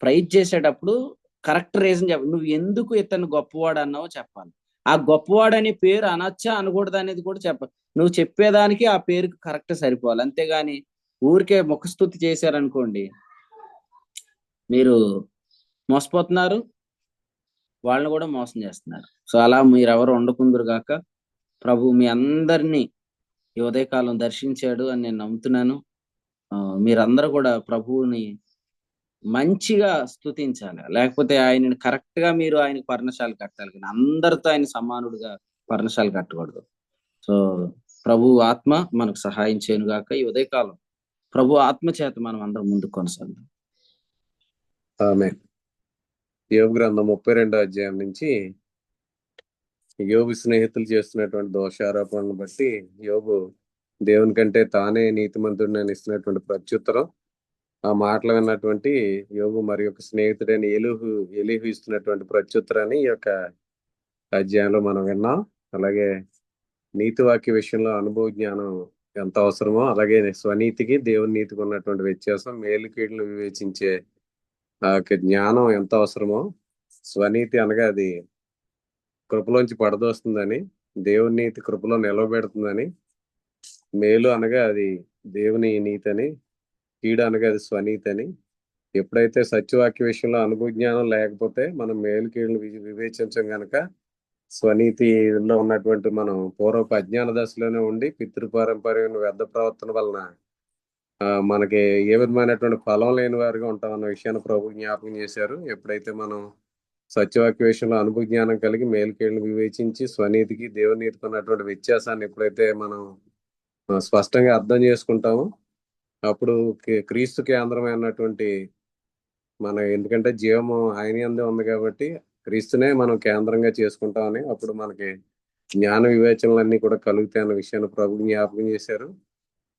ప్రైజ్ చేసేటప్పుడు కరెక్ట్ రీజన్ చెప్పాలి. నువ్వు ఎందుకు ఇతను గొప్పవాడు అన్నావో చెప్పాలి. ఆ గొప్పవాడు అనే పేరు అనొచ్చా అనకూడదు అనేది కూడా చెప్పాలి. నువ్వు చెప్పేదానికి ఆ పేరుకి కరెక్ట్ సరిపోవాలి. అంతేగాని ఊరికే ముఖస్తుతి చేశారనుకోండి, మీరు మోసపోతున్నారు, వాళ్ళని కూడా మోసం చేస్తున్నారు. సో అలా మీరెవరు ఉండకుందరు గాక. ప్రభు మీ అందరినీ ఈ ఉదయకాలం దర్శించాడు అని నేను నమ్ముతున్నాను. మీరందరూ కూడా ప్రభువుని మంచిగా స్తుతించాలి. లేకపోతే ఆయనని కరెక్ట్ గా మీరు ఆయనకి పర్ణశాల కట్టాలి, కానీ అందరితో ఆయన సమానుడుగా పర్ణశాల కట్టకూడదు. సో ప్రభు ఆత్మ మనకు సహాయం చేయను గాక. ఈ ఉదయకాలం ప్రభు ఆత్మ చేత మనం అందరం ముందుకు కొనసాగుదాం. ఆమె యోబు గ్రంథం 32వ అధ్యాయం నుంచి యోబు స్నేహితులు చేస్తున్నటువంటి దోషారోపణను బట్టి యోబు దేవుని కంటే తానే నీతిమంతుడిని ఇస్తున్నటువంటి ప్రత్యుత్తరం, ఆ మాటలు విన్నటువంటి యోబు మరి యొక్క స్నేహితుడైన ఎలీహు ఇస్తున్నటువంటి ప్రత్యుత్తరాన్ని ఈ యొక్క అధ్యాయంలో మనం విన్నాం. అలాగే నీతి వాక్య విషయంలో అనుభవ జ్ఞానం ఎంత అవసరమో, అలాగే స్వనీతికి దేవుని నీతికి ఉన్నటువంటి వ్యత్యాసం, మేలు కీడులు వివేచించే ఆ యొక్క జ్ఞానం ఎంత అవసరమో, స్వనీతి అనగా అది కృపలోంచి పడదోస్తుందని, దేవుని నీతి కృపలో నిలవబెడుతుందని, మేలు అనగా అది దేవుని నీతి అని, కీడు అనగా అది స్వనీతి అని. ఎప్పుడైతే సత్యవాక్య విషయంలో అనుభవ జ్ఞానం లేకపోతే మనం మేలు కీడులు వివేచించం గనక స్వనీతిలో ఉన్నటువంటి మనం పూర్వపు అజ్ఞాన దశలోనే ఉండి పితృపారంపర్యం వ్యర్థ ప్రవర్తన వలన మనకి ఏ విధమైనటువంటి ఫలం లేని వారిగా ఉంటామన్న విషయాన్ని ప్రభు జ్ఞాపకం చేశారు. ఎప్పుడైతే మనం సత్యవాక్య విషయంలో అనుభవ జ్ఞానం కలిగి మేలుకీడులు వివేచించి స్వనీతికి దేవుని నీతికి ఉన్నటువంటి వ్యత్యాసాన్ని ఎప్పుడైతే మనం స్పష్టంగా అర్థం చేసుకుంటామో, అప్పుడు క్రీస్తు కేంద్రమైనటువంటి ఎందుకంటే జీవము ఆయన యందే ఉంది కాబట్టి క్రీస్తునే మనం కేంద్రంగా చేసుకుంటామని, అప్పుడు మనకి జ్ఞాన వివేచనలన్నీ కూడా కలుగుతాయి అన్న విషయాన్ని ప్రభు జ్ఞాపకం చేశారు.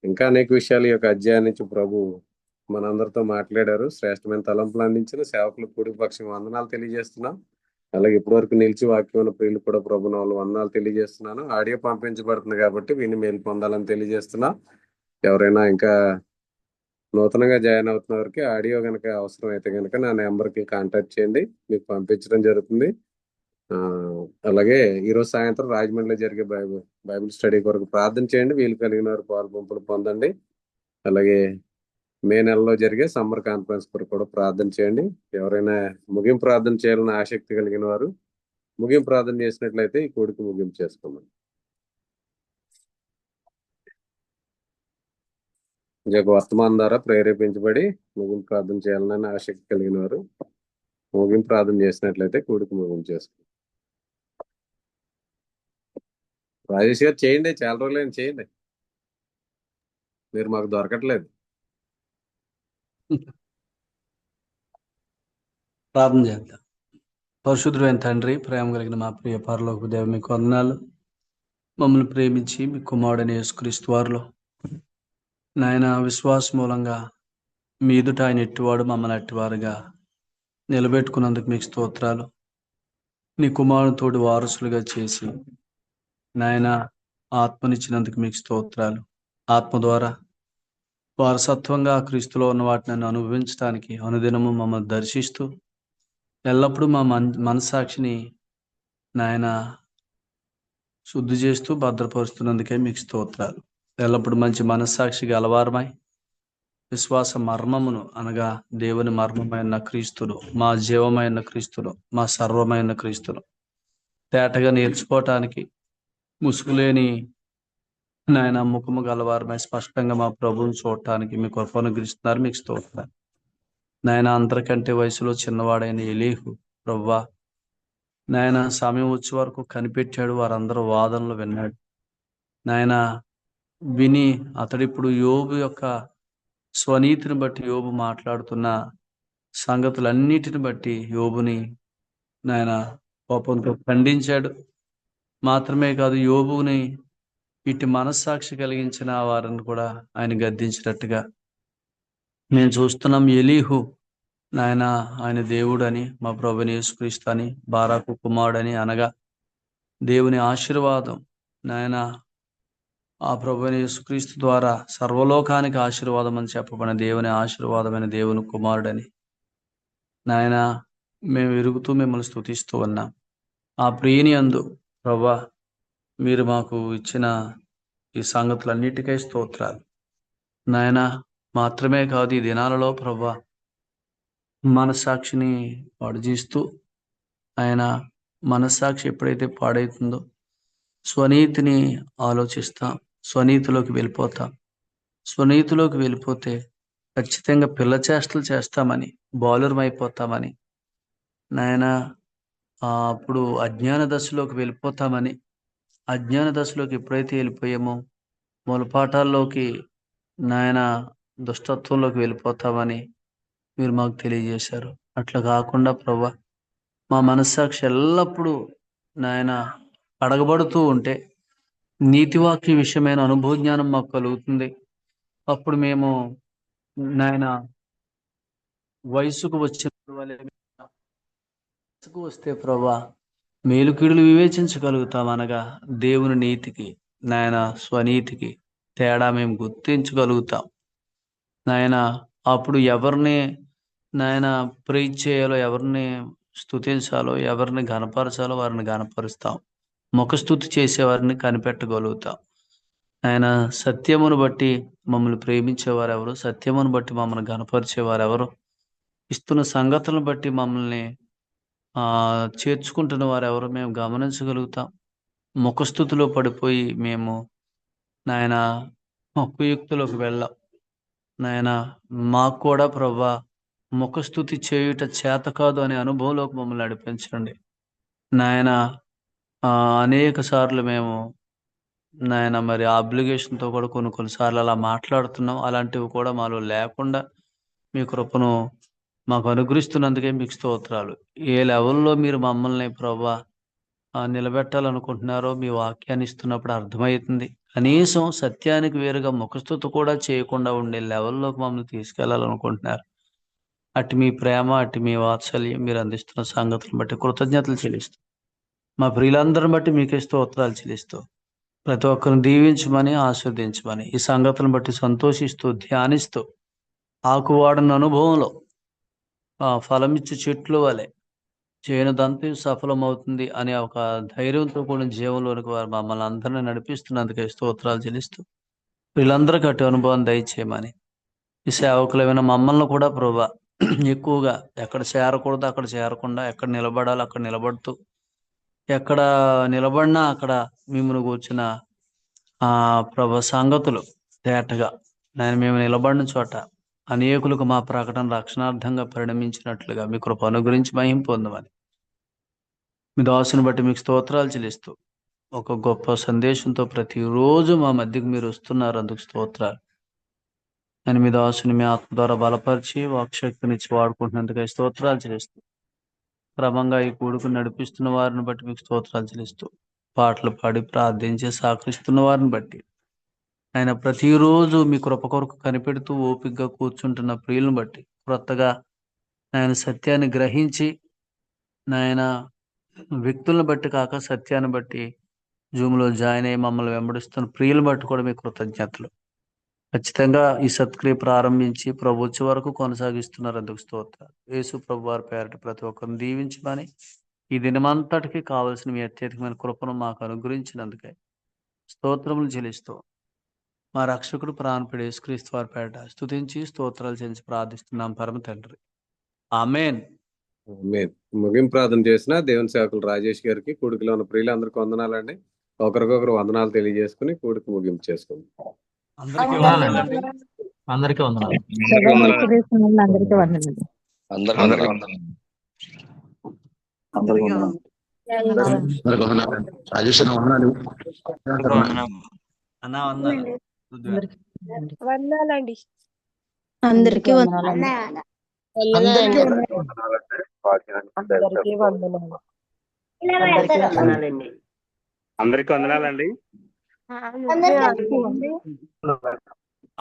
ఇంకా అనేక విషయాలు ఈ యొక్క అధ్యాయం నుంచి ప్రభు మనందరితో మాట్లాడారు. శ్రేష్టమైన తలంపులు అందించిన సేవకులకు కూడి పక్షం వందనాలు తెలియజేస్తున్నాం. అలాగే ఇప్పటివరకు నిలిచి వాక్యం ఉన్న ప్రియులు కూడా ప్రభు నాలుగు వందనాలు తెలియజేస్తున్నాను. ఆడియో పంపించబడుతుంది కాబట్టి విని మేలు పొందాలని తెలియజేస్తున్నా. ఎవరైనా ఇంకా నూతనంగా జాయిన్ అవుతున్న వారికి ఆడియో కనుక అవసరం అయితే కనుక నా నెంబర్కి కాంటాక్ట్ చేయండి, మీకు పంపించడం జరుగుతుంది. ఆ, అలాగే ఈరోజు సాయంత్రం రాజమండ్రిలో జరిగే బైబిల్ స్టడీ కొరకు ప్రార్థన చేయండి. వీలు కలిగిన వారు పాలు పంపులు పొందండి. అలాగే మే నెలలో జరిగే సమ్మర్ కాన్ఫరెన్స్ కొరకు కూడా ప్రార్థన చేయండి. ఎవరైనా ముగింపు ప్రార్థన చేయాలని ఆసక్తి కలిగిన వారు ముగింపు ప్రార్థన చేసినట్లయితే ఈ కూడికి ముగింపు చేసుకుందాం. ఇంకొక వర్తమానం ద్వారా ప్రేరేపించబడి ముగింపు ప్రార్థన చేయాలని ఆసక్తి కలిగిన వారు ముగింపు ప్రార్థన చేసినట్లయితే కూడికి ముగింపు చేసుకుందాం. రాజేష్ గారు చేయండి, చాలా రోజులైంది చేయండి, మీరు మాకు దొరకట్లేదు. ప్రార్థన చేద్దాం. పరిశుద్ధుడైన తండ్రి, ప్రేమ కలిగిన మా ప్రియ పరలోక దేవ, మీకు వందనాలు. మమ్మల్ని ప్రేమించి మీ కుమారుడైన యేసుక్రీస్తు వారిలో నాయన విశ్వాస మూలంగా మీ ఎదుట ఆయన ఎట్టివాడు మమ్మల్ని అట్టివారుగా నిలబెట్టుకున్నందుకు మీకు స్తోత్రాలు. నీ కుమారునితోటి వారసులుగా చేసి నాయన ఆత్మనిచ్చినందుకు మీకు స్తోత్రాలు. ఆత్మ ద్వారా వారసత్వంగా క్రీస్తులో ఉన్న వాటిని అనుభవించడానికి అనుదినము మమ్మల్ని దర్శిస్తూ ఎల్లప్పుడూ మా మనస్సాక్షిని నాయన శుద్ధి చేస్తూ భద్రపరుస్తున్నందుకే మీకు స్తోత్రాలు. ఎల్లప్పుడూ మంచి మనస్సాక్షి గలవారమై విశ్వాస మర్మమును అనగా దేవుని మర్మమైన క్రీస్తులు, మా జీవమైన క్రీస్తులు, మా సర్వమైన క్రీస్తులు తేటగా నేర్చుకోవటానికి ముసుగులేని నాయన ముఖము గలవారమై స్పష్టంగా మా ప్రభువుని చూడటానికి మీ కృప అనుగ్రహిస్తున్నారు. మీకు స్తోత్రాలు. నాయన అందరికంటే వయసులో చిన్నవాడైన ఎలీహు ప్రవ్వా నాయన సమయం వచ్చే వరకు కనిపెట్టాడు. వారందరూ వాదనలు విన్నాడు. నాయన విని అతడిప్పుడు యోబు యొక్క స్వనీతిని బట్టి యోబు మాట్లాడుతున్న సంగతులన్నిటిని బట్టి యోబుని నాయన కోపంతో ఖండించాడు. మాత్రమే కాదు, యోబుని ఇటు మనస్సాక్షి కలిగించిన వారిని కూడా ఆయన గద్దించినట్టుగా మేము చూస్తున్నాం. ఎలీహు నాయన ఆయన దేవుడని, మా ప్రభుని యేసుక్రీస్తు అని, బారాకు కుమారుడని అనగా దేవుని ఆశీర్వాదం నాయన ఆ ప్రభుని యేసుక్రీస్తు ద్వారా సర్వలోకానికి ఆశీర్వాదం అని చెప్పబడిన దేవుని ఆశీర్వాదమైన దేవుని కుమారుడని నాయన మేము ఎరుగుతూ మిమ్మల్ని స్తుతిస్తూ ఉన్నాం. ఆ ప్రియుని యందు ప్రభా మీరు మాకు ఇచ్చిన ఈ సంగతులన్నిటికై స్తోత్రాలు నాయన. మాత్రమే కాదు, ఈ దినాలలో ప్రభా మనస్సాక్షిని పాడు చేస్తూ ఆయన మనస్సాక్షి ఎప్పుడైతే పాడవుతుందో స్వనీతిని ఆలోచిస్తాం, స్వనీతిలోకి వెళ్ళిపోతాం. స్వనీతిలోకి వెళ్ళిపోతే ఖచ్చితంగా పిల్ల చేష్టలు చేస్తామని, బౌలరం అయిపోతామని నాయన, అప్పుడు అజ్ఞాన దశలోకి వెళ్ళిపోతామని, అజ్ఞాన దశలోకి ఎప్పుడైతే వెళ్ళిపోయామో మూలపాఠాల్లోకి నాయన దుష్టత్వంలోకి వెళ్ళిపోతామని మీరు మాకు తెలియజేశారు. అట్లా కాకుండా ప్రభా మా మనస్సాక్షి ఎల్లప్పుడూ నాయన అడగబడుతూ ఉంటే నీతివాక్య విషయమైన అనుభవ జ్ఞానం మాకు కలుగుతుంది. అప్పుడు మేము నాయన వయసుకు వస్తే ప్రభా మేలుకీడులు వివేచించగలుగుతాం. అనగా దేవుని నీతికి నాయన స్వనీతికి తేడా మేము గుర్తించగలుగుతాం నాయన. అప్పుడు ఎవరిని నాయన ప్రీచ్ చేయాలో, ఎవరిని స్తుతించాలో, ఎవరిని గనపరచాలో వారిని గనపరుస్తాం. ముఖస్థుతి చేసేవారిని కనిపెట్టగలుగుతాం. ఆయన సత్యమును బట్టి మమ్మల్ని ప్రేమించేవారు ఎవరు, సత్యమును బట్టి మమ్మల్ని గనపరిచేవారు ఎవరు, ఇస్తున్న సంగతులను బట్టి మమ్మల్ని చేర్చుకుంటున్న వారు ఎవరు మేము గమనించగలుగుతాం. ముఖస్థుతిలో పడిపోయి మేము నాయన ఉపయుక్తులోకి వెళ్ళాం నాయన. మాకు కూడా ప్రభా ముఖస్థుతి చేయుట చేత కాదు అనే అనుభవంలోకి మమ్మల్ని నడిపించండి నాయన. అనేక సార్లు మేము నాయన మరి ఆబ్లిగేషన్తో కూడా కొన్నిసార్లు అలా మాట్లాడుతున్నాం. అలాంటివి కూడా మాలో లేకుండా మీ కృపను మాకు అనుగ్రహిస్తున్నందుకే మీకు స్తోత్రాలు. ఏ లెవెల్లో మీరు మమ్మల్ని ప్రభా నిలబెట్టాలనుకుంటున్నారో మీ వాక్యాన్ని ఇస్తున్నప్పుడు అర్థమవుతుంది. కనీసం సత్యానికి వేరుగా ముఖస్థుతి కూడా చేయకుండా ఉండే లెవెల్లోకి మమ్మల్ని తీసుకెళ్లాలనుకుంటున్నారు. అటు మీ ప్రేమ, అటు మీ వాత్సల్యం మీరు అందిస్తున్న సంగతులను బట్టి కృతజ్ఞతలు చెల్లిస్తూ, మా ప్రియులందరిని బట్టి మీకే స్తోత్రాలు చెల్లిస్తూ, ప్రతి ఒక్కరిని దీవించమని, ఆస్వాదించమని, ఈ సంగతులను బట్టి సంతోషిస్తూ ధ్యానిస్తూ ఆకువాడని అనుభవంలో ఫలమిచ్చు చెట్లు వలె చేయనిదంతా సఫలమవుతుంది అనే ఒక ధైర్యంతో కూడిన జీవంలోనికి వారు మమ్మల్ని అందరినీ నడిపిస్తున్నందుకే స్తోత్రాలు చెల్లిస్తూ వీళ్ళందరికీ అటు అనుభవం దయచేయమని ఈ సేవకులైన మమ్మల్ని కూడా ప్రభా ఎక్కువగా ఎక్కడ చేరకూడదు అక్కడ చేరకుండా ఎక్కడ నిలబడాలి అక్కడ నిలబడుతూ ఎక్కడ నిలబడినా అక్కడ మిమ్మల్ని కూర్చున్న ప్రభా సంగతులు తేటగా మేము నిలబడిన చోట అనేకులకు మా ప్రకటన రక్షణార్థంగా పరిణమించినట్లుగా మీ కృప అనుగురించి మహిమ పొందమని మీ దాసుని బట్టి మీకు స్తోత్రాలు చెల్లిస్తూ ఒక గొప్ప సందేశంతో ప్రతిరోజు మా మధ్యకు మీరు వస్తున్నారు, అందుకు స్తోత్రాలు. నేను మీ దాసుని మీ ఆత్మ ద్వారా బలపరిచి వాక్శక్తినిచ్చి వాడుకుంటున్నందుకు స్తోత్రాలు చెల్లిస్తూ క్రమంగా ఈ కూడుకుని నడిపిస్తున్న వారిని బట్టి మీకు స్తోత్రాలు చెల్లిస్తూ పాటలు పాడి ప్రార్థించి సహకరిస్తున్న వారిని బట్టి ఆయన ప్రతిరోజు మీ కృప కొరకు కనిపెడుతూ ఓపికగా కూర్చుంటున్న ప్రియులను బట్టి క్రొత్తగా ఆయన సత్యాన్ని గ్రహించి నాయన వ్యక్తులను బట్టి కాక సత్యాన్ని బట్టి జూమ్లో జాయిన్ అయ్యి మమ్మల్ని వెంబడిస్తున్న ప్రియులను బట్టి కూడా మీ కృతజ్ఞతలు. ఖచ్చితంగా ఈ సత్క్రియ ప్రారంభించి ప్రభు వచ్చే వరకు కొనసాగిస్తున్నారు, అందుకు స్తోత్రాలు. యేసు ప్రభు వారి పేరట ప్రతి ఒక్కరిని దీవించమని ఈ దినమంతటికి కావలసిన మీ అత్యధికమైన కృపను మాకు అనుగ్రహించినందుకే స్తోత్రములు చెల్లిస్తూ మా రక్షకుడు ప్రాణపడి యేసుక్రీస్తు వారి పేరట స్తుతించి స్తోత్రాలు చెల్లించి ప్రార్థిస్తున్నాం పరమ తండ్రి, ఆమేన్. ముగింపు ప్రార్థన చేసిన దేవుని సేవకులు రాజేష్ గారికి, కూడికలో ఉన్న ప్రియులందరికీ వందనాలండి. ఒకరికొకరు వందనాలు తెలియజేసుకుని కూడిక ముగింపు చేసుకుందాం. అందరికీ వందనాలు. అందరికీ వందనాలు. అన్నా వందనాలు. వందనాలండి. అందరికీ వందనాలు. అందరికీ వందనాలండి.